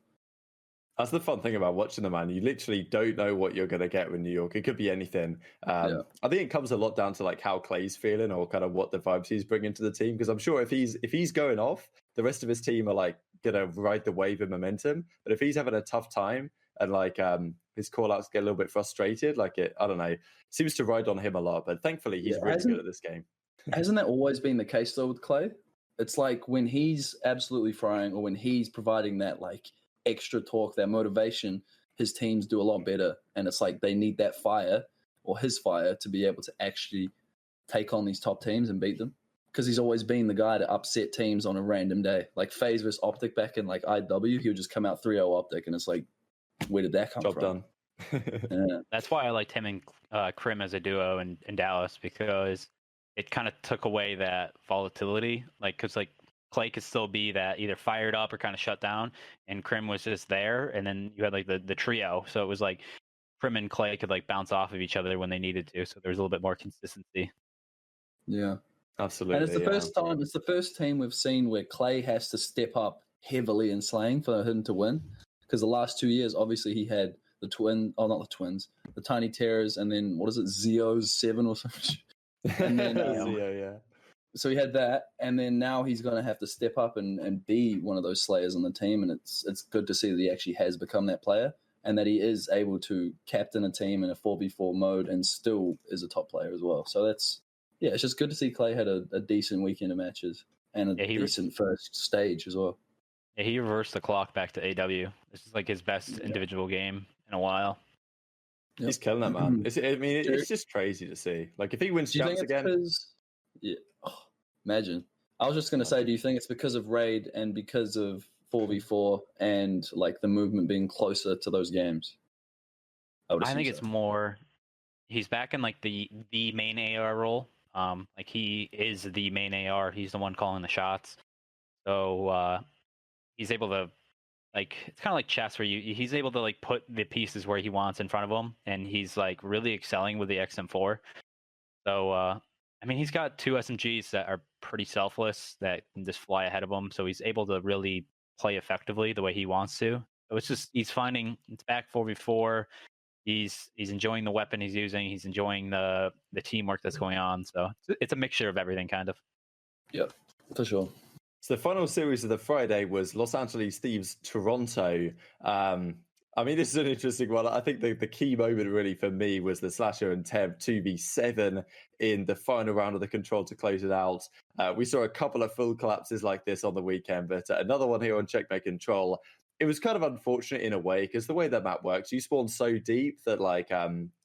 That's the fun thing about watching them, man. You literally don't know what you're going to get with New York. It could be anything. I think it comes a lot down to like how Clay's feeling or kind of what the vibes he's bringing to the team. Because I'm sure if he's going off, the rest of his team are like going to ride the wave of momentum. But if he's having a tough time and like his call-outs get a little bit frustrated, like I don't know, seems to ride on him a lot. But thankfully, he's really good at this game. Hasn't that always been the case though with Clay? It's like when he's absolutely frying or when he's providing that like extra torque, that motivation, his teams do a lot better. And it's like they need that fire or his fire to be able to actually take on these top teams and beat them. Because he's always been the guy to upset teams on a random day. Like FaZe versus OpTic back in like IW, he would just come out 3-0 OpTic, and it's like, where did that come Job from? done. Yeah. That's why I liked him and Krim as a duo in Dallas, because it kind of took away that volatility. Like, because like Clay could still be that either fired up or kind of shut down, and Krim was just there, and then you had like the trio. So it was like Krim and Clay could like bounce off of each other when they needed to. So there was a little bit more consistency. Yeah, absolutely. And it's the first time, it's the first team we've seen where Clay has to step up heavily in slaying for him to win. Because the last 2 years, obviously, he had the Tiny Terrors, and then what is it, Zeo's 7 or something? And then yeah. so he had that, and then now he's going to have to step up and be one of those slayers on the team, and it's good to see that he actually has become that player, and that he is able to captain a team in a 4v4 mode and still is a top player as well. So it's just good to see Clay had a decent weekend of matches and a decent first stage as well. Yeah, he reversed the clock back to AW. This is like his best individual game in a while. Yep. He's killing that, man. It's just crazy to see. Like, if he wins champs again... Imagine. I was just going to say, do you think it's because of Raid and because of 4v4 and like the movement being closer to those games? I think it's more he's back in like the main AR role. Like he is the main AR. He's the one calling the shots. So he's able to, like, it's kind of like chess where he's able to like put the pieces where he wants in front of him, and he's like really excelling with the XM4. So he's got 2 SMGs that are pretty selfless that can just fly ahead of him. So he's able to really play effectively the way he wants to. So it's just it's back 4v4. He's enjoying the weapon he's using. He's enjoying the teamwork that's going on. So it's a mixture of everything, kind of. Yep, for sure. So the final series of the Friday was Los Angeles Thieves Toronto. This is an interesting one. I think the key moment really for me was the Slasher and Teb 2v7 in the final round of the Control to close it out. We saw a couple of full collapses like this on the weekend, but another one here on Checkmate Control. It was kind of unfortunate in a way because the way that map works, you spawn so deep that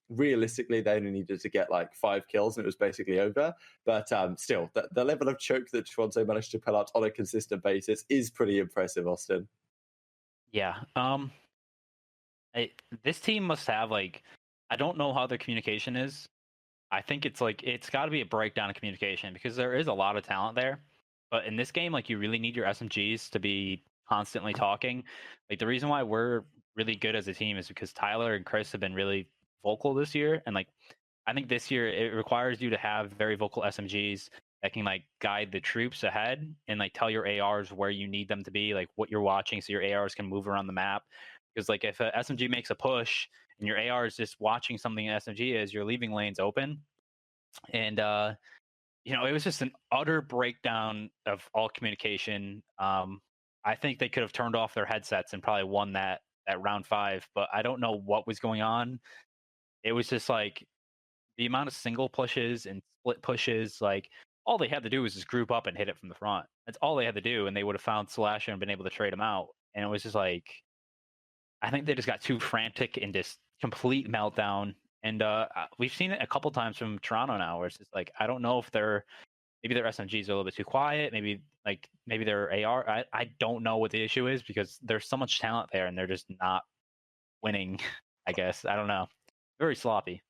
realistically they only needed to get like 5 kills and it was basically over. But still, the level of choke that Toronto managed to pull out on a consistent basis is pretty impressive, Austin. Yeah. This team must have I don't know how their communication is. I think it's got to be a breakdown of communication because there is a lot of talent there. But in this game, you really need your SMGs to be constantly talking. The reason why we're really good as a team is because Tyler and Chris have been really vocal this year. And I think this year it requires you to have very vocal SMGs that can guide the troops ahead and tell your ARs where you need them to be, what you're watching, so your ARs can move around the map. Because if a SMG makes a push and your AR is just watching something an SMG is, you're leaving lanes open. And it was just an utter breakdown of all communication. I think they could have turned off their headsets and probably won that round 5, but I don't know what was going on. It was just the amount of single pushes and split pushes, all they had to do was just group up and hit it from the front. That's all they had to do, and they would have found Slasher and been able to trade him out. And it was just I think they just got too frantic and just complete meltdown. And we've seen it a couple times from Toronto now, where it's just I don't know if maybe their SMGs are a little bit too quiet. Maybe their AR. I don't know what the issue is because there's so much talent there and they're just not winning. I guess I don't know. Very sloppy.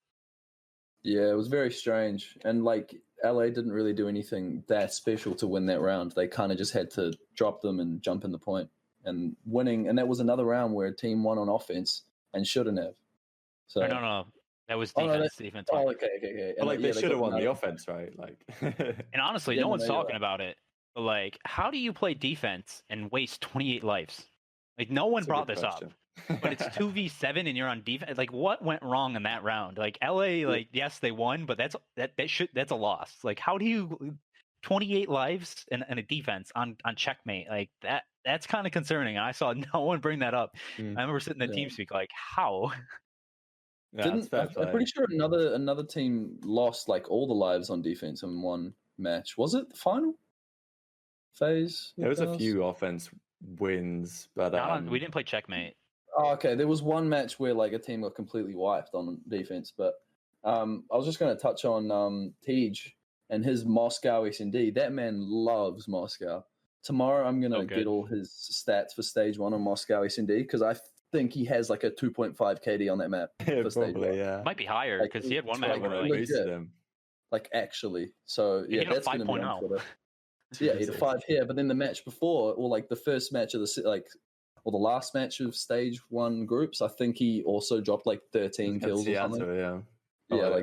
Yeah, it was very strange, and LA didn't really do anything that special to win that round. They kind of just had to drop them and jump in the point and winning. And that was another round where a team won on offense and shouldn't have. So no. That was defense. Defense. Oh, okay. But they should have won the offense, right? And honestly, no one's talking about it. But how do you play defense and waste 28 lives? No one brought this up. But it's 2v7 and you're on defense. What went wrong in that round? LA, yes, they won, but that's a loss. How do you 28 lives and a defense on Checkmate? That's kind of concerning. I saw no one bring that up. I remember sitting in the team speak how. Yeah, I'm pretty sure another team lost all the lives on defense in one match. Was it the final phase? There was a few offense wins, but we didn't play Checkmate. Oh, okay. There was one match where a team got completely wiped on defense, but I was just going to touch on Tej and his Moscow S&D. That man loves Moscow. Tomorrow I'm going to get all his stats for stage 1 on Moscow S&D because I think he has a 2.5 KD on that map. Yeah, probably, yeah. Might be higher because he had one match where boosted him. Actually. So yeah, that's going to be on Twitter. Yeah, he had a 5 here, but then the match before, or the first match of the or the last match of stage 1 groups, I think he also dropped 13 kills or something. Yeah.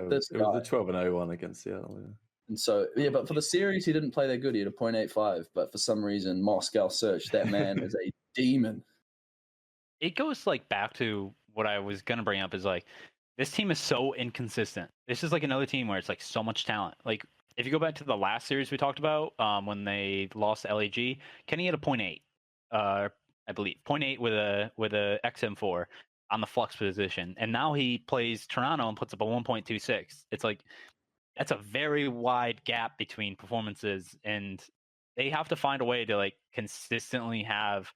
This it was the 12-0 one against Seattle. Yeah. And so but for the series he didn't play that good. He had a 0.85, but for some reason Moscow searched that man is a demon. It goes back to what I was gonna bring up is this team is so inconsistent. This is like another team where it's like so much talent. Like if you go back to the last series we talked about, when they lost to LAG, Kenny had a 0.8, I believe 0.8 with a XM4 on the flux position, and now he plays Toronto and puts up a 1.26. It's like that's a very wide gap between performances, and they have to find a way to like consistently have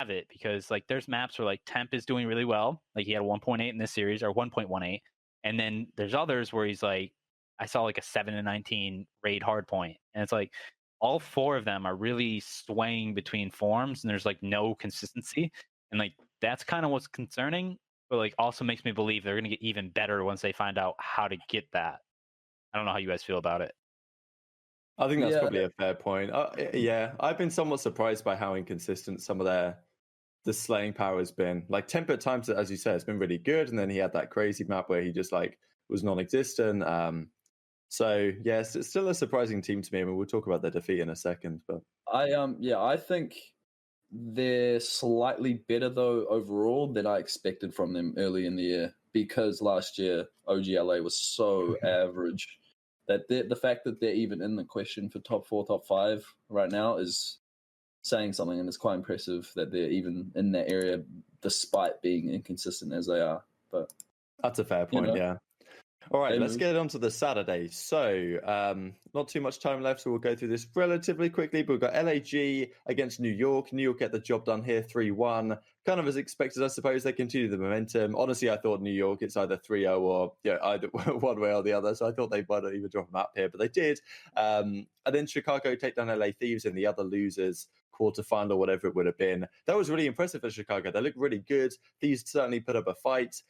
it, because like there's maps where like Temp is doing really well, like he had a 1.8 in this series or 1.18, and then there's others where he's like, I saw like a 7-19 raid hardpoint, and it's like all four of them are really swaying between forms, and there's like no consistency, and like that's kind of what's concerning, but like also makes me believe they're gonna get even better once they find out how to get that. I don't know how you guys feel about it. I think that's Yeah. probably a fair point. Yeah, I've been somewhat surprised by how inconsistent some of the slaying power has been. Like Temp at times, as you said, it's been really good, and then he had that crazy map where he just like was non-existent. So yes, it's still a surprising team to me. I mean, we'll talk about their defeat in a second, but I think they're slightly better though overall than I expected from them early in the year, because last year OGLA was so average that the fact that they're even in the question for top 4, top 5 right now is saying something, and it's quite impressive that they're even in that area despite being inconsistent as they are. But that's a fair point, yeah. All right, let's get on to the Saturday. So, not too much time left, so we'll go through this relatively quickly. But we've got LAG against New York. New York get the job done here, 3-1. Kind of as expected, I suppose. They continue the momentum. Honestly, I thought New York, it's either 3-0 or either one way or the other. So I thought they might not even drop a map here, but they did. And then Chicago take down LA Thieves in the other losers quarterfinal or whatever it would have been. That was really impressive for Chicago. They looked really good. Thieves certainly put up a fight.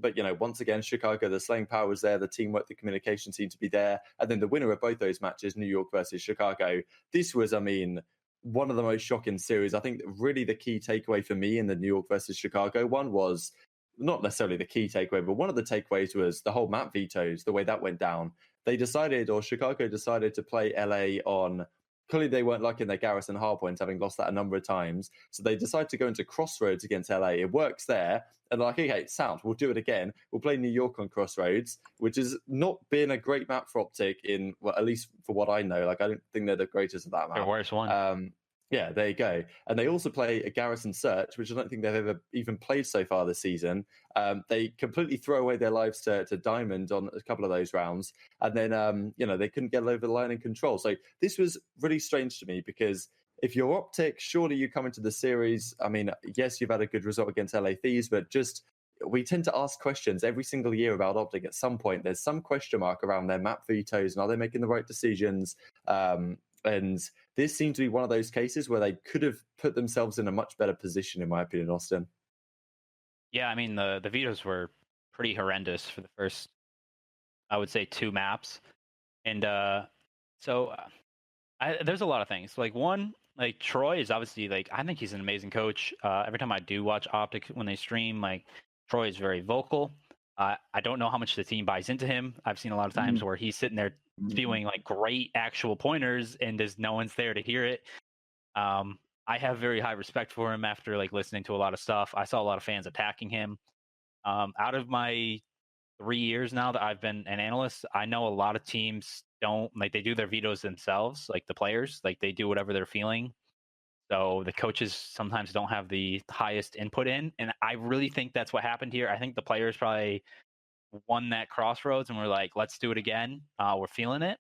But, once again, Chicago, the slaying power was there, the teamwork, the communication seemed to be there. And then the winner of both those matches, New York versus Chicago, this was, one of the most shocking series. I think really the key takeaway for me in the New York versus Chicago one was not necessarily the key takeaway, but one of the takeaways was the whole map vetoes, the way that went down. Chicago decided to play LA on... Clearly, they weren't liking their Garrison hardpoints, having lost that a number of times. So they decided to go into Crossroads against LA. It works there. And like, okay, sound, we'll do it again. We'll play New York on Crossroads, which has not been a great map for OpTic in, well, at least for what I know. Like, I don't think they're the greatest at that map. The worst one. Yeah, there you go. And they also play a Garrison Search, which I don't think they've ever even played so far this season. They completely throw away their lives to Diamond on a couple of those rounds. And then, they couldn't get over the line in Control. So this was really strange to me, because if you're OpTic, surely you come into the series. I mean, yes, you've had a good result against LA Thieves, but we tend to ask questions every single year about OpTic. At some point, there's some question mark around their map vetoes and are they making the right decisions? And this seemed to be one of those cases where they could have put themselves in a much better position, in my opinion, Austin. Yeah, I mean, the vetoes were pretty horrendous for the first, I would say, 2 maps. And there's a lot of things. Like, one, like Troy is obviously, like, I think he's an amazing coach. Every time I do watch OpTic when they stream, like, Troy is very vocal. I don't know how much the team buys into him. I've seen a lot of times where he's sitting there spewing like great actual pointers, and there's no one's there to hear it. I have very high respect for him after like listening to a lot of stuff. I saw a lot of fans attacking him. Out of my 3 years now that I've been an analyst, I know a lot of teams don't, like, they do their vetoes themselves, like the players, like they do whatever they're feeling. So the coaches sometimes don't have the highest input in. And I really think that's what happened here. I think the players probably won that Crossroads and we're like, let's do it again. We're feeling it.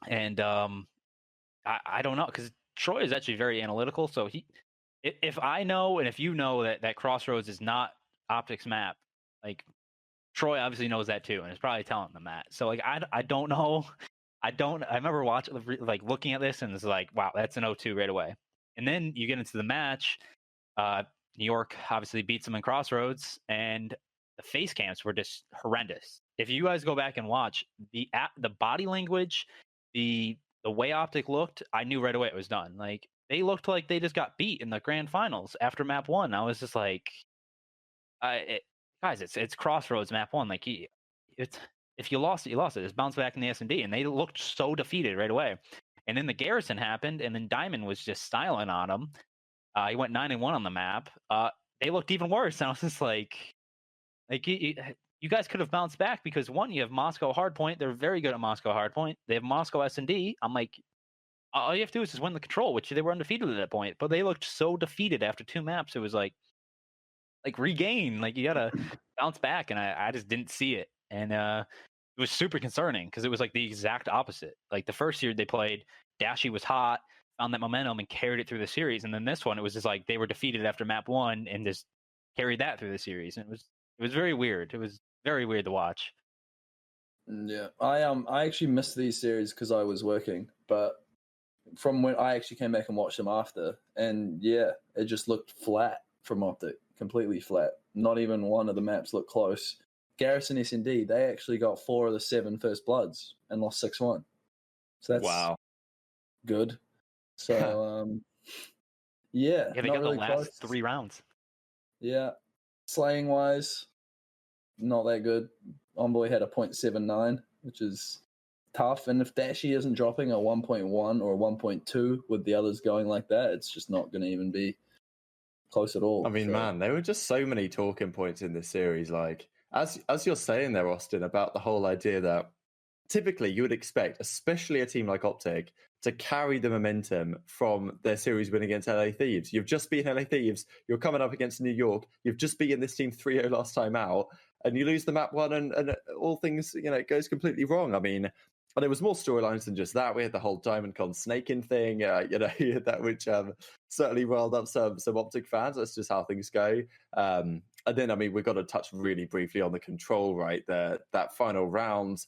And I don't know, because Troy is actually very analytical. So if I know, and if you know that Crossroads is not OpTic's map, like Troy obviously knows that too, and is probably telling them that. So like I don't know. I remember looking at this and it's like, wow, that's an 0-2 right away. And then you get into the match. New York obviously beats them in Crossroads, and the face cams were just horrendous. If you guys go back and watch the body language, the way OpTic looked, I knew right away it was done. Like, they looked like they just got beat in the grand finals after map 1. I was just like, guys, it's Crossroads map 1. Like, if you lost it, you lost it. Just bounce back in the S&D, and they looked so defeated right away. And then the Garrison happened, and then Diamond was just styling on him. He went 9-1 on the map. They looked even worse, and I was just like, Like you guys could have bounced back because one, you have Moscow Hardpoint. They're very good at Moscow Hardpoint. They have Moscow S&D. I'm like, all you have to do is just win the control, which they were undefeated at that point. But they looked so defeated after 2 maps. It was like regain. Like you gotta bounce back, and I just didn't see it. And it was super concerning because it was like the exact opposite. Like the first year they played, Dashy was hot, found that momentum, and carried it through the series. And then this one, it was just like they were defeated after map 1 and just carried that through the series. And it was very weird. It was very weird to watch. Yeah, I actually missed these series because I was working, but from when I actually came back and watched them after, and yeah, it just looked flat from OpTic, completely flat. Not even one of the maps looked close. Garrison S&D, they actually got 4 of the 7 first bloods and lost 6-1. So that's wow, good. So yeah, Yeah, they got really the last close. 3 rounds. Yeah, slaying wise, not that good. Envoy had a 0.79, which is tough. And if Dashy isn't dropping a 1.1 or a 1.2 with the others going like that, it's just not going to even be close at all. I mean, man, there were just so many talking points in this series. Like, as you're saying there, Austin, about the whole idea that typically you would expect, especially a team like OpTic, to carry the momentum from their series win against LA Thieves. You've just beaten LA Thieves. You're coming up against New York. You've just beaten this team 3-0 last time out, and you lose the map 1, and all things, it goes completely wrong. I mean, and there was more storylines than just that. We had the whole Diamond Con snaking thing, you had that, which certainly riled up some OpTic fans. That's just how things go. And then, I mean, we've got to touch really briefly on the control, right? That final round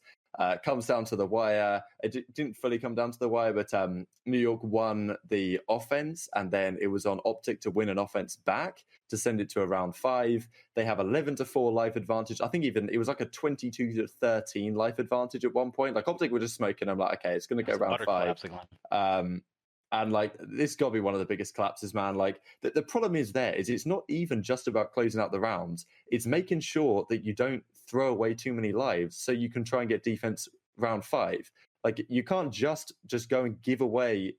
comes down to the wire. It didn't fully come down to the wire, but New York won the offense, and then it was on OpTic to win an offense back to send it to a round 5. They have 11-4 life advantage. I think even it was like a 22-13 life advantage at one point. Like OpTic were just smoking. I'm like, okay, it's going to go round 5. And like, this got to be one of the biggest collapses, man. Like, the problem is it's not even just about closing out the rounds. It's making sure that you don't throw away too many lives so you can try and get defense round 5. Like, you can't just go and give away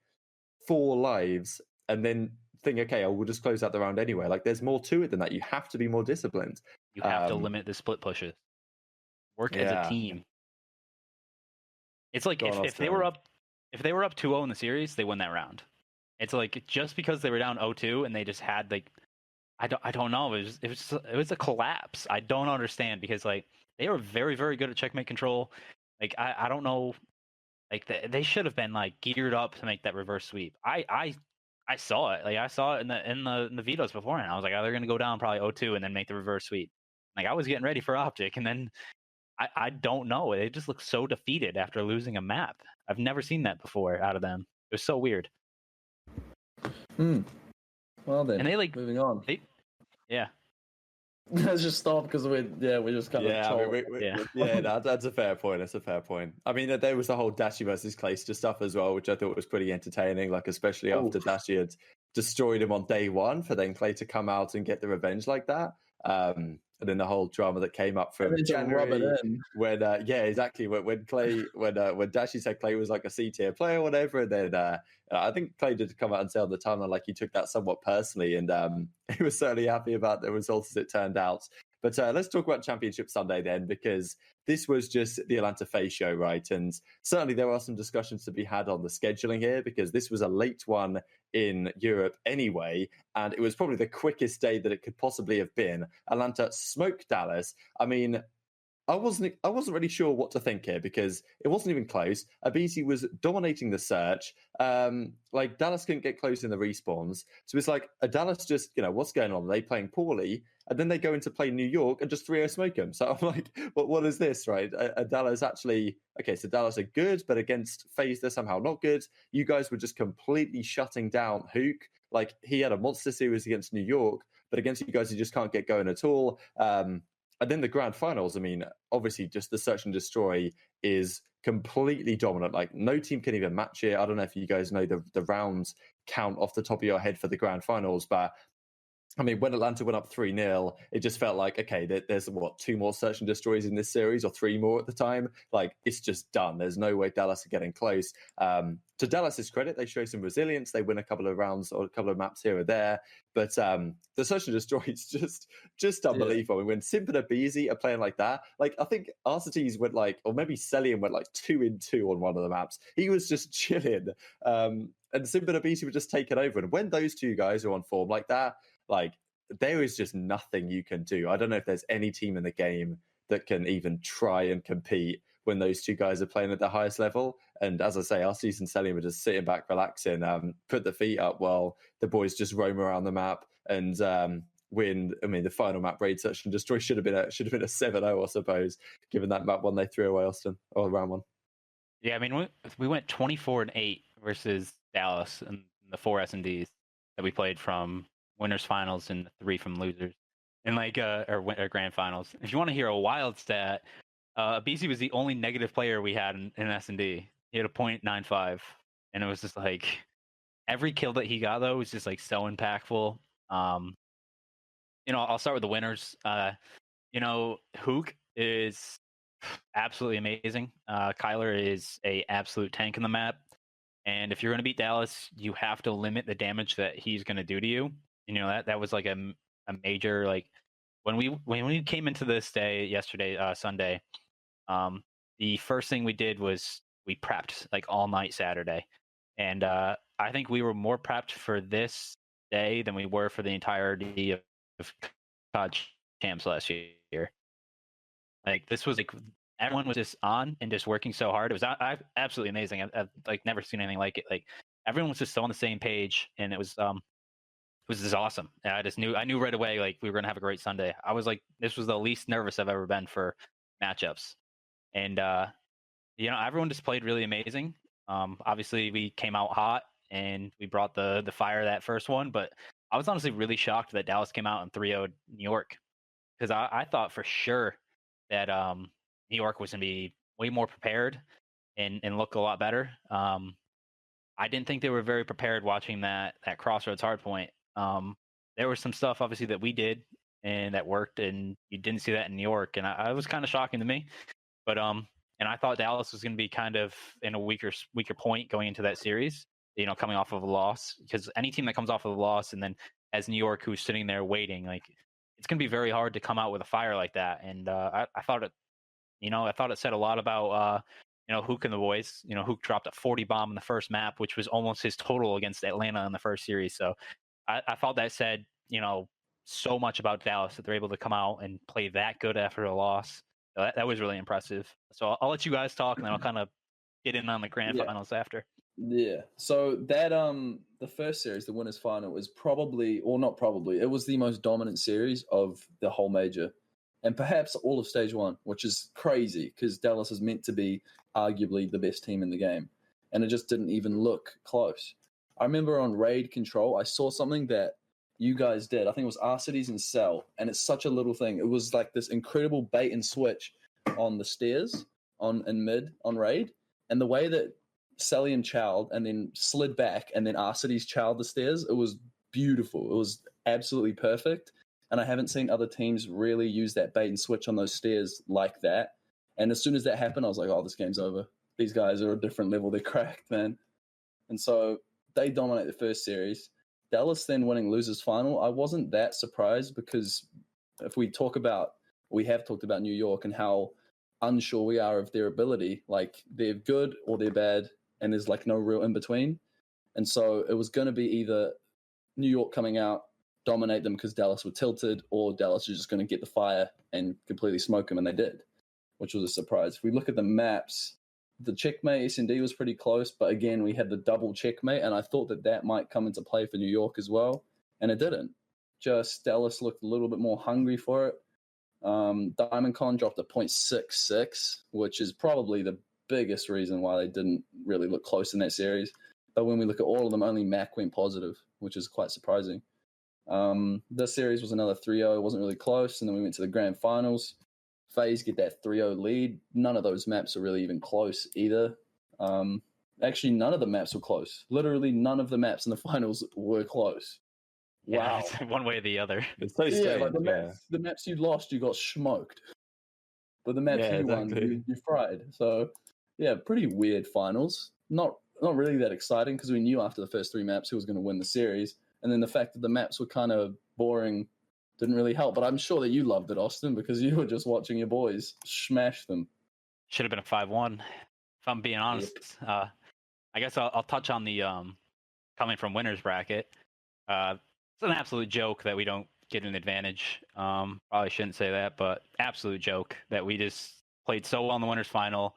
4 lives and then think, okay, we'll just close out the round anyway. Like, there's more to it than that. You have to be more disciplined. You have to limit the split pushes. Work as a team. It's like if they were up 2-0 in the series, they win that round. It's like just because they were down 0-2 and they just had like, I don't know, it was a collapse. I don't understand because like they were very, very good at checkmate control. Like I don't know, like they should have been like geared up to make that reverse sweep. I saw it. Like I saw it in the vetoes beforehand. I was like, oh, they're gonna go down probably 0-2 and then make the reverse sweep. Like I was getting ready for OpTic, and then I don't know. They just look so defeated after losing a map. I've never seen that before out of them. It was so weird. Well then, and they like moving on. Yeah. Let's just stop because we just kind of that's a fair point. That's a fair point. I mean, there was the whole Dashy versus Clayster stuff as well, which I thought was pretty entertaining. Like especially after Dashy had destroyed him on day 1, for then Clay to come out and get the revenge like that. And then the whole drama that came up from January when exactly when Clay when Dashy said Clay was like a C-tier player or whatever, and then I think Clay did come out and say on the timeline like he took that somewhat personally, and he was certainly happy about the results as it turned out. But let's talk about Championship Sunday then, because this was just the Atlanta FaZe show, right? And certainly there are some discussions to be had on the scheduling here, because this was a late one in Europe anyway, and it was probably the quickest day that it could possibly have been. Atlanta smoked Dallas. I mean, I wasn't really sure what to think here, because it wasn't even close. Abisi was dominating the search. Like Dallas couldn't get close in the respawns. So it's like Dallas just, what's going on? Are they playing poorly? And then they go into play New York and just 3-0 smoke them. So I'm like, what is this, right? Dallas actually, okay, so Dallas are good, but against FaZe, they're somehow not good. You guys were just completely shutting down Hook. Like, he had a monster series against New York, but against you guys, he just can't get going at all. And then the grand finals, I mean, obviously just the search and destroy is completely dominant. Like, no team can even match it. I don't know if you guys know the rounds count off the top of your head for the grand finals, but I mean, when Atlanta went up 3-0, it just felt like, okay, there's what, 2 more search and destroys in this series, or 3 more at the time. Like, it's just done. There's no way Dallas are getting close. To Dallas's credit, they show some resilience. They win a couple of rounds or a couple of maps here or there. But the search and destroy is just unbelievable. Yeah. When Simp and Beezy are playing like that, like, I think Arcites went like, or maybe Cellium went like 2-2 on one of the maps. He was just chilling. And Simp and Beezy were just taking over. And when those two guys are on form like that, like, there is just nothing you can do. I don't know if there's any team in the game that can even try and compete when those two guys are playing at the highest level. And as I say, our season Cellium were just sitting back, relaxing, put the feet up while the boys just roam around the map and win. I mean, the final map, Raid Search and Destroy, should have been a 7-0, I suppose, given that map one they threw away, Austin, or round one. Yeah, I mean, we went 24-8 versus Dallas in the 4 S&Ds that we played from winners finals and 3 from losers, and like or grand finals. If you want to hear a wild stat, BC was the only negative player we had in S&D. He had a .95, and it was just like every kill that he got though was just like so impactful. You know, I'll start with the winners. You know, Hook is absolutely amazing. Kyler is a absolute tank in the map, and if you're going to beat Dallas, you have to limit the damage that he's going to do to you. You know, that was like a major, like, when we came into this day yesterday, Sunday, the first thing we did was we prepped like all night Saturday, and I think we were more prepped for this day than we were for the entirety of COD champs last year. Like, this was like everyone was just on and just working so hard. It was absolutely amazing. I've like never seen anything like it. Like, everyone was just so on the same page, and it was just awesome. I knew right away, like, we were gonna have a great Sunday. I was like, this was the least nervous I've ever been for matchups, and you know, everyone just played really amazing. Obviously, we came out hot and we brought the fire that first one, but I was honestly really shocked that Dallas came out and 3-0'd New York, because I thought for sure that New York was gonna be way more prepared and look a lot better. I didn't think they were very prepared watching that Crossroads hardpoint. There was some stuff obviously that we did and that worked, and you didn't see that in New York, and I was kind of shocking to me. But and I thought Dallas was going to be kind of in a weaker point going into that series, you know, coming off of a loss, because any team that comes off of a loss and then has New York who's sitting there waiting, like, it's going to be very hard to come out with a fire like that. And I thought it said a lot about you know, Hook and the boys. You know, Hook dropped a 40 bomb in the first map, which was almost his total against Atlanta in the first series. So I thought that said, you know, so much about Dallas that they're able to come out and play that good after a loss. So that was really impressive. So I'll let you guys talk, and then I'll kind of get in on the grand finals after. Yeah. So that the first series, the winners final, was probably, or not probably, it was the most dominant series of the whole major, and perhaps all of stage 1, which is crazy because Dallas is meant to be arguably the best team in the game, and it just didn't even look close. I remember on Raid Control, I saw something that you guys did. I think it was Arcites and Cell, and it's such a little thing. It was like this incredible bait and switch on the stairs in mid on Raid, and the way that Cellium chowed and then slid back, and then Arcites chowed the stairs, it was beautiful. It was absolutely perfect, and I haven't seen other teams really use that bait and switch on those stairs like that. And as soon as that happened, I was like, oh, this game's over. These guys are a different level. They're cracked, man. And so they dominate the first series. Dallas then winning losers final. I wasn't that surprised, because if we have talked about New York and how unsure we are of their ability. Like, they're good or they're bad, and there's like no real in between. And so it was going to be either New York coming out, dominate them because Dallas were tilted, or Dallas was just going to get the fire and completely smoke them, and they did, which was a surprise. If we look at the maps, the Checkmate S&D was pretty close, but again, we had the double Checkmate, and I thought that might come into play for New York as well, and it didn't. Just Dallas looked a little bit more hungry for it. DiamondCon dropped a 0.66, which is probably the biggest reason why they didn't really look close in that series. But when we look at all of them, only Mac went positive, which is quite surprising. This series was another 3-0. It wasn't really close, and then we went to the grand finals. FaZe get that 3-0 lead. None of those maps are really even close either. Actually, none of the maps were close. Literally none of the maps in the finals were close. Yeah, Wow. it's one way or the other. It's so Yeah, strange. like Yeah, the maps you lost, you got smoked. But the maps Yeah, you won, exactly. you fried. So, yeah, pretty weird finals. Not really that exciting because we knew after the first 3 maps who was going to win the series, and then the fact that the maps were kind of boring didn't really help. But I'm sure that you loved it, Austin, because you were just watching your boys smash them. Should have been a 5-1. If I'm being honest, I guess I'll touch on the coming from winners bracket. It's an absolute joke that we don't get an advantage. Probably shouldn't say that, but absolute joke that we just played so well in the winners final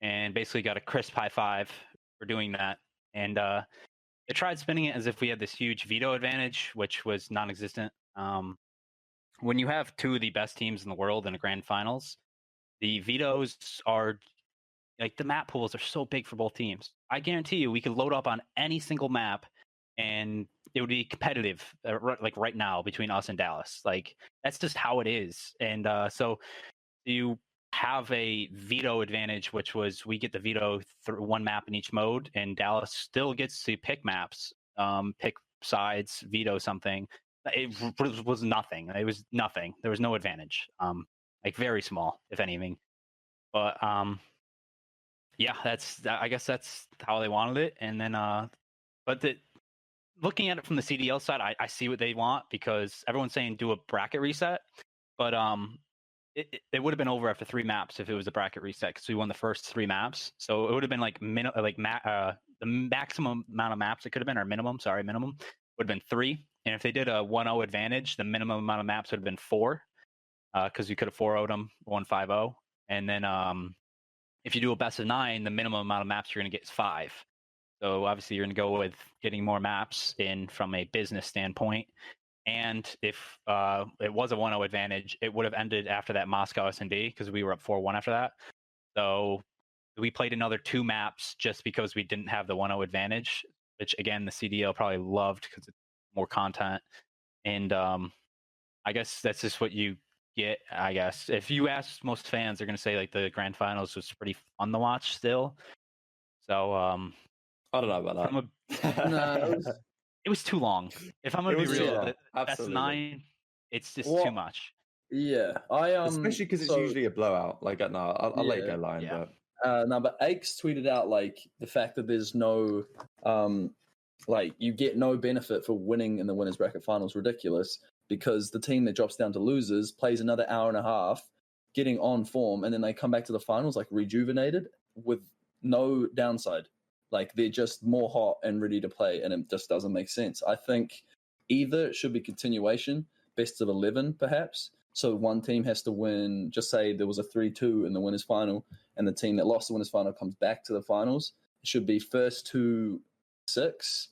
and basically got a crisp high five for doing that. And they tried spinning it as if we had this huge veto advantage, which was non-existent. When you have 2 of the best teams in the world in a grand finals, the vetoes are like the map pools are so big for both teams. I guarantee you, we could load up on any single map, and it would be competitive, like right now between us and Dallas. Like that's just how it is. And so you have a veto advantage, which was we get the veto through 1 map in each mode, and Dallas still gets to pick maps, pick sides, veto something. It was nothing. It was nothing. There was no advantage. Like very small, if anything. But yeah, I guess that's how they wanted it. And then but looking at it from the CDL side, I see what they want because everyone's saying do a bracket reset, but it would have been over after 3 maps if it was a bracket reset because we won the first 3 maps. So it would have been like the maximum amount of maps it could have been, or minimum would have been 3. And if they did a 1-0 advantage, the minimum amount of maps would have been 4 because you could have 4-0'd them 1-5-0. And then if you do a best of 9, the minimum amount of maps you're going to get is 5. So obviously you're going to go with getting more maps in from a business standpoint. And if it was a 1-0 advantage, it would have ended after that Moscow S&D because we were up 4-1 after that. So we played another 2 maps just because we didn't have the 1-0 advantage, which again, the CDL probably loved because it's more content. And I guess that's just what you get, I guess. If you ask most fans, they're going to say like the grand finals was pretty fun to watch still. So I don't know about that. No, it was too long. If I'm going to be real, that's absolutely. 9. It's just too much. Yeah, Especially because it's usually a blowout. Like, no, I'll let you go, Lion. Yeah. But no, but Aches tweeted out like the fact that there's no like you get no benefit for winning in the winners bracket finals ridiculous because the team that drops down to losers plays another hour and a half getting on form, and then they come back to the finals like rejuvenated with no downside. Like they're just more hot and ready to play, and it just doesn't make sense. I think either it should be continuation, best of 11 perhaps. So one team has to win, just say there was a 3-2 in the winners final, and the team that lost the winners final comes back to the finals. It should be first to 6,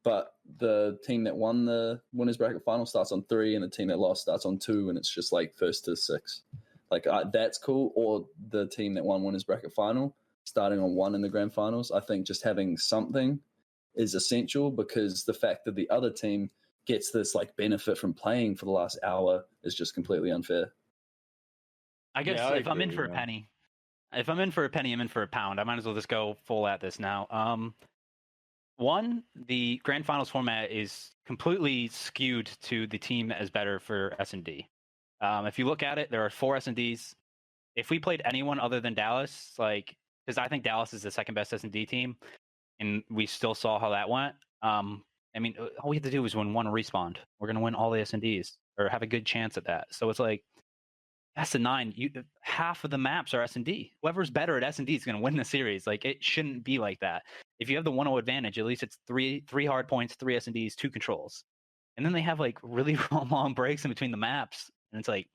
but the team that won the winners bracket final starts on 3, and the team that lost starts on 2, and it's just like first to 6. Like that's cool. Or the team that won winners bracket final starting on 1 in the grand finals. I think just having something is essential because the fact that the other team gets this like benefit from playing for the last hour is just completely unfair. I guess Yeah, I if I'm in agree, for a penny, I'm in for a pound. I might as well just go full at this now. One, the grand finals format is completely skewed to the team that is better for S&D. If you look at it, there are 4 S&Ds. If we played anyone other than Dallas, like because I think Dallas is the second best S&D team, and we still saw how that went. I mean, all we have to do is win 1 respawn. We're going to win all the S&Ds or have a good chance at that. So it's like S&9, half of the maps are S&D. Whoever's better at S&D is going to win the series. Like it shouldn't be like that. If you have the 1-0 advantage, at least it's three hard points, 3 S&Ds, 2 controls. And then they have like really long breaks in between the maps. And it's like,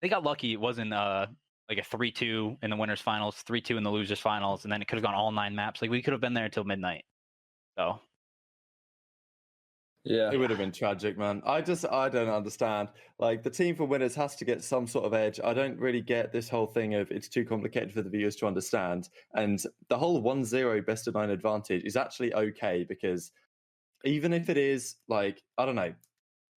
they got lucky. It wasn't like a 3-2 in the winners finals, 3-2 in the losers finals, and then it could have gone all 9 maps. Like we could have been there until midnight. So yeah, it would have been tragic, man. I don't understand. Like the team for winners has to get some sort of edge. I don't really get this whole thing of it's too complicated for the viewers to understand. And the whole 1-0 best of 9 advantage is actually okay because even if it is like, I don't know,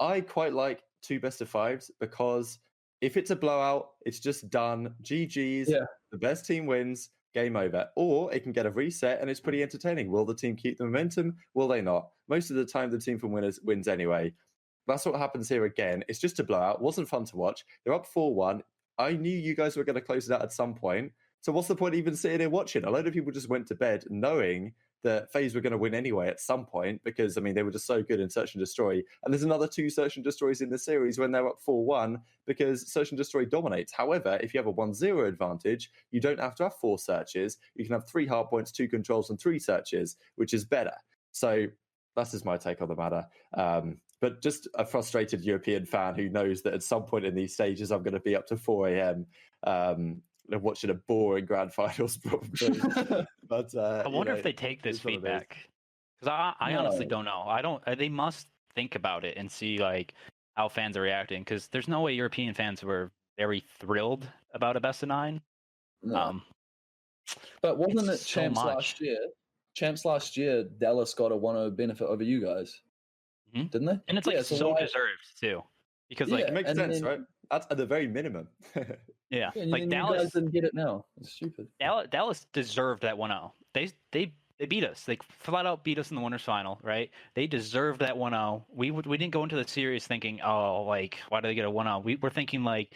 I quite like 2 best of 5s because if it's a blowout, it's just done. GG's, Yeah. the best team wins. game over. Or it can get a reset and it's pretty entertaining. Will the team keep the momentum? Will they not? Most of the time, the team from winners wins anyway. That's what happens here again. It's just a blowout. Wasn't fun to watch. They're up 4-1. I knew you guys were going to close it out at some point. So what's the point even sitting here watching? A load of people just went to bed knowing that FaZe were going to win anyway at some point because, I mean, they were just so good in Search and Destroy. And there's another 2 Search and Destroys in the series when they're up 4-1 because Search and Destroy dominates. However, if you have a 1-0 advantage, you don't have to have 4 searches. You can have 3 hardpoints, 2 controls, and 3 searches, which is better. So that's just my take on the matter. But just a frustrated European fan who knows that at some point in these stages, I'm going to be up to 4 a.m. Watching a boring grand finals, probably. But I wonder if they take this feedback, because I honestly don't know. They must think about it and see like how fans are reacting, because there's no way European fans were very thrilled about a best of 9. No. But wasn't it champs last year? Champs last year, Dallas got a 1-0 benefit over you guys, didn't they? And it's like so deserved too, because like it makes sense, right? That's at the very minimum. Yeah, and like Dallas you guys didn't get it now. It's stupid. Dallas deserved that 1-0. They beat us. They flat out beat us in the winners final, right? They deserved that 1-0. We didn't go into the series thinking, oh, like why do they get a 1-0? We were thinking like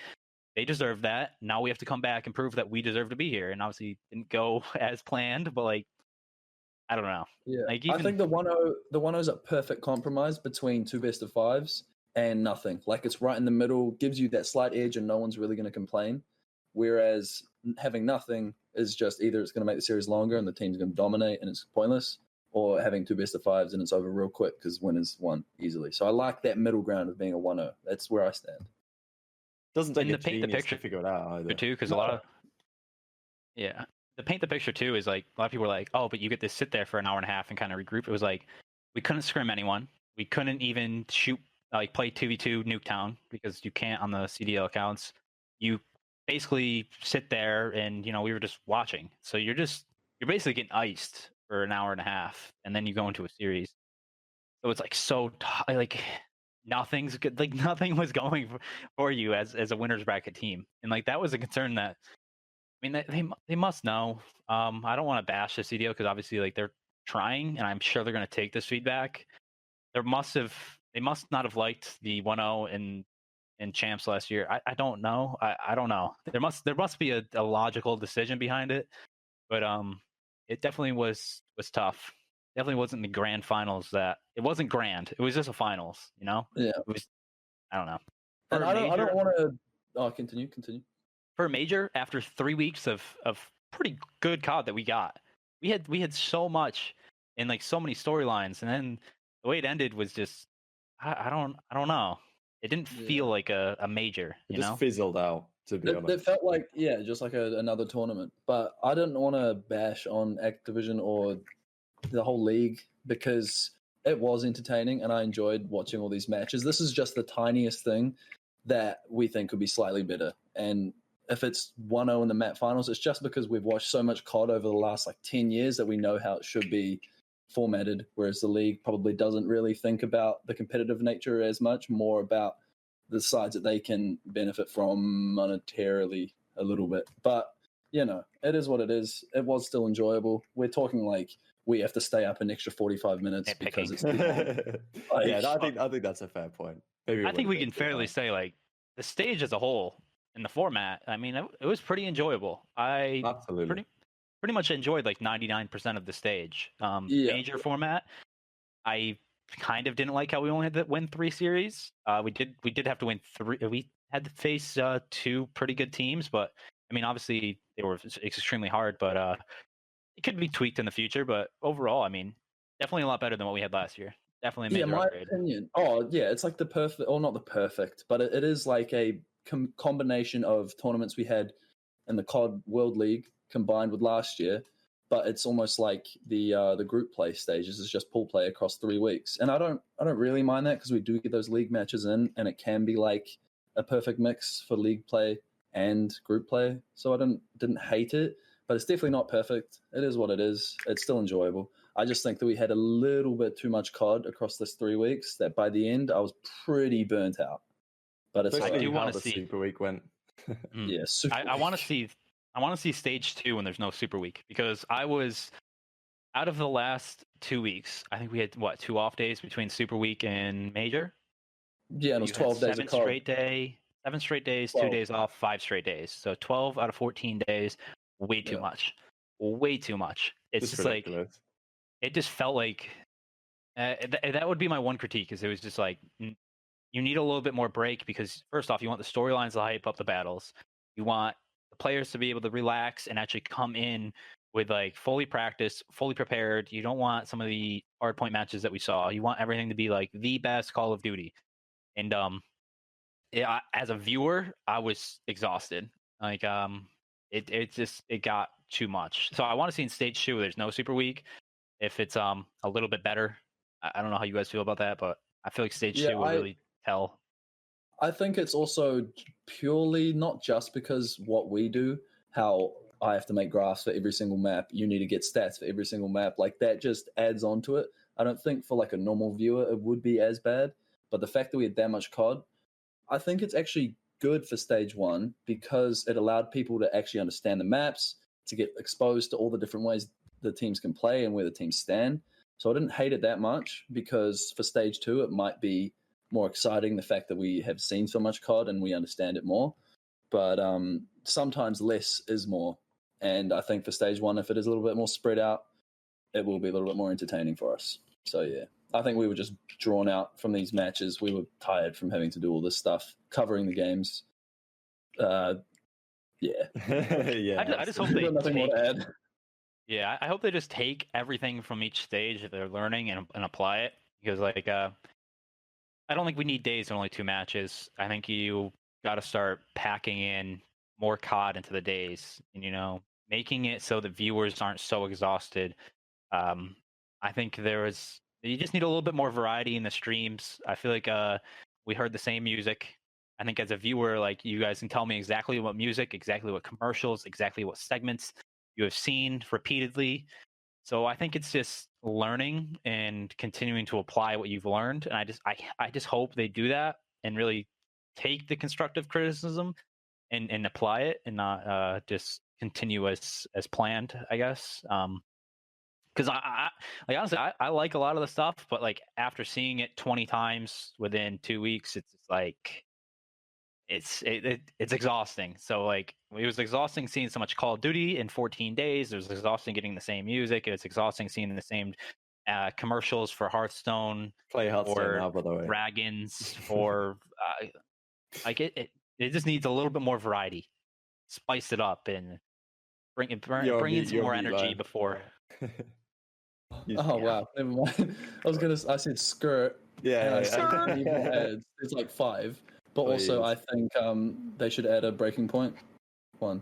they deserve that. Now we have to come back and prove that we deserve to be here. And obviously didn't go as planned, but like I don't know. Yeah, like I think the 1-0 is a perfect compromise between 2 best of 5s and nothing. Like it's right in the middle, gives you that slight edge, and no one's really going to complain. Whereas having nothing is just either it's going to make the series longer and the team's going to dominate and it's pointless, or having 2 best of 5s and it's over real quick because winners won easily. So I like that middle ground of being a 1-0. That's where I stand. Doesn't take and a genius to figure it out either. Too, because a lot of the paint the picture too is like a lot of people are like, oh, but you get to sit there for an hour and a half and kind of regroup. It was like we couldn't scrim anyone. We couldn't even shoot like play 2v2 Nuketown because you can't on the CDL accounts. You basically sit there and we were just watching. So you're basically getting iced for an hour and a half, and then you go into a series. So it's like nothing's good. Like nothing was going for you as a winners bracket team, and like that was a concern that. I mean, they must know. I don't want to bash the CDL because obviously, like they're trying, and I'm sure they're going to take this feedback. They must not have liked the 1-0 in champs last year. I don't know. I don't know. There must be a logical decision behind it, but it definitely was tough. Definitely wasn't the grand finals. It wasn't grand. It was just a finals. Yeah. It was. I don't know. And I don't want to. Oh, continue. For a major, after 3 weeks of pretty good COD that we got, we had so much and like so many storylines, and then the way it ended was just I don't know. It didn't feel like a major. It just fizzled out. To be honest, it felt like just like another tournament. But I didn't want to bash on Activision or the whole league because it was entertaining and I enjoyed watching all these matches. This is just the tiniest thing that we think could be slightly better. And if it's 1-0 in the MAT finals, it's just because we've watched so much COD over the last 10 years that we know how it should be formatted, whereas the league probably doesn't really think about the competitive nature as much, more about the sides that they can benefit from monetarily a little bit. But, it is what it is. It was still enjoyable. We're talking like we have to stay up an extra 45 minutes because it's I think that's a fair point. Maybe I think we can fairly say like the stage as a whole in the format, I mean, it was pretty enjoyable. I absolutely pretty much enjoyed like 99% of the stage. Major format, I kind of didn't like how we only had to win 3 series. We did have to win 3. We had to face 2 pretty good teams, but I mean, obviously they were extremely hard. But it could be tweaked in the future. But overall, I mean, definitely a lot better than what we had last year. Definitely a major upgrade. Opinion. Oh yeah, it's like the perfect, or not the perfect, but it is like a combination of tournaments we had in the COD World League combined with last year, but it's almost like the group play stages is just pool play across 3 weeks, and I don't really mind that because we do get those league matches in, and it can be like a perfect mix for league play and group play. So I didn't hate it, but it's definitely not perfect. It is what it is. It's still enjoyable. I just think that we had a little bit too much COD across this 3 weeks that by the end I was pretty burnt out. But it's I do want to see Super Week went. Yeah, I want to see I want to see stage 2 when there's no super week, because I was out of the last 2 weeks. I think we had 2 off days between super week and major. Yeah, and it was You 12 had days of 7 COD. straight days, 2 12. days off, 5 straight days. So 12 out of 14 days, way too Yeah. much. Way too much. It's It's just like, ridiculous. it just felt like that would be my one critique, is it was just like, you need a little bit more break, because first off, you want the storylines to hype up the battles. You want the players to be able to relax and actually come in with like fully practiced, fully prepared. You don't want some of the hardpoint matches that we saw. You want everything to be like the best Call of Duty. And as a viewer, I was exhausted. Like it got too much. So I want to see in stage 2 there's no super week. If it's a little bit better. I don't know how you guys feel about that, but I feel like stage 2 will really tell. I think it's also purely not just because what we do, how I have to make graphs for every single map, you need to get stats for every single map, like that just adds on to it. I don't think for like a normal viewer it would be as bad, but the fact that we had that much COD, I think it's actually good for stage 1 because it allowed people to actually understand the maps, to get exposed to all the different ways the teams can play and where the teams stand. So I didn't hate it that much, because for stage 2 it might be more exciting, the fact that we have seen so much COD and we understand it more. But sometimes less is more. And I think for stage 1, if it is a little bit more spread out, it will be a little bit more entertaining for us. So yeah, I think we were just drawn out from these matches. We were tired from having to do all this stuff, covering the games. Yeah. Yeah. I just hope they nothing more to add. Yeah, I hope they just take everything from each stage that they're learning and apply it, because like I don't think we need days and only 2 matches. I think you got to start packing in more COD into the days, and making it so the viewers aren't so exhausted. I think you just need a little bit more variety in the streams. I feel like we heard the same music. I think as a viewer, like, you guys can tell me exactly what music, exactly what commercials, exactly what segments you have seen repeatedly. So I think it's just learning and continuing to apply what you've learned. And I just hope they do that and really take the constructive criticism and apply it, and not just continue as planned, I guess. Because like, honestly, I like a lot of the stuff, but like after seeing it 20 times within 2 weeks, it's just like it's exhausting. So like, it was exhausting seeing so much Call of Duty in 14 days. It was exhausting getting the same music. It's exhausting seeing the same commercials for Hearthstone, Play Hearthstone or now, by the way. Dragons, or like it just needs a little bit more variety. Spice it up and bring in some more energy before. Oh wow, never mind. I said skirt. Yeah, It's like 5. But Please. also, I think they should add a breaking point 1.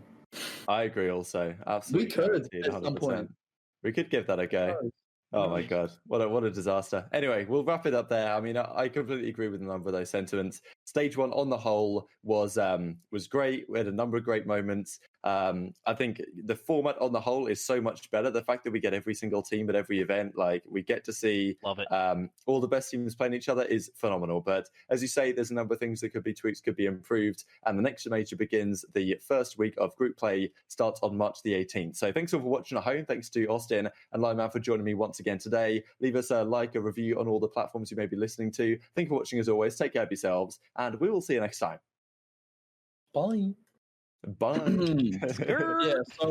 I agree. Also, absolutely. We could guaranteed, at some 100%. point. We could give that a go. Oh my god, what a disaster. Anyway, we'll wrap it up there. I mean, I completely agree with a number of those sentiments. Stage 1 on the whole was great. We had a number of great moments. I think the format on the whole is so much better. The fact that we get every single team at every event, like we get to see Love it. all the best teams playing each other, is phenomenal. But as you say, there's a number of things that could be tweaked, could be improved. And the next major begins the first week of group play, starts on March the 18th. So thanks all for watching at home. Thanks to Austin and Lionman for joining me once again today. Leave us a like, a review on all the platforms you may be listening to. Thank you for watching as always. Take care of yourselves, and we will see you next time. Bye. Bye. Yeah. So.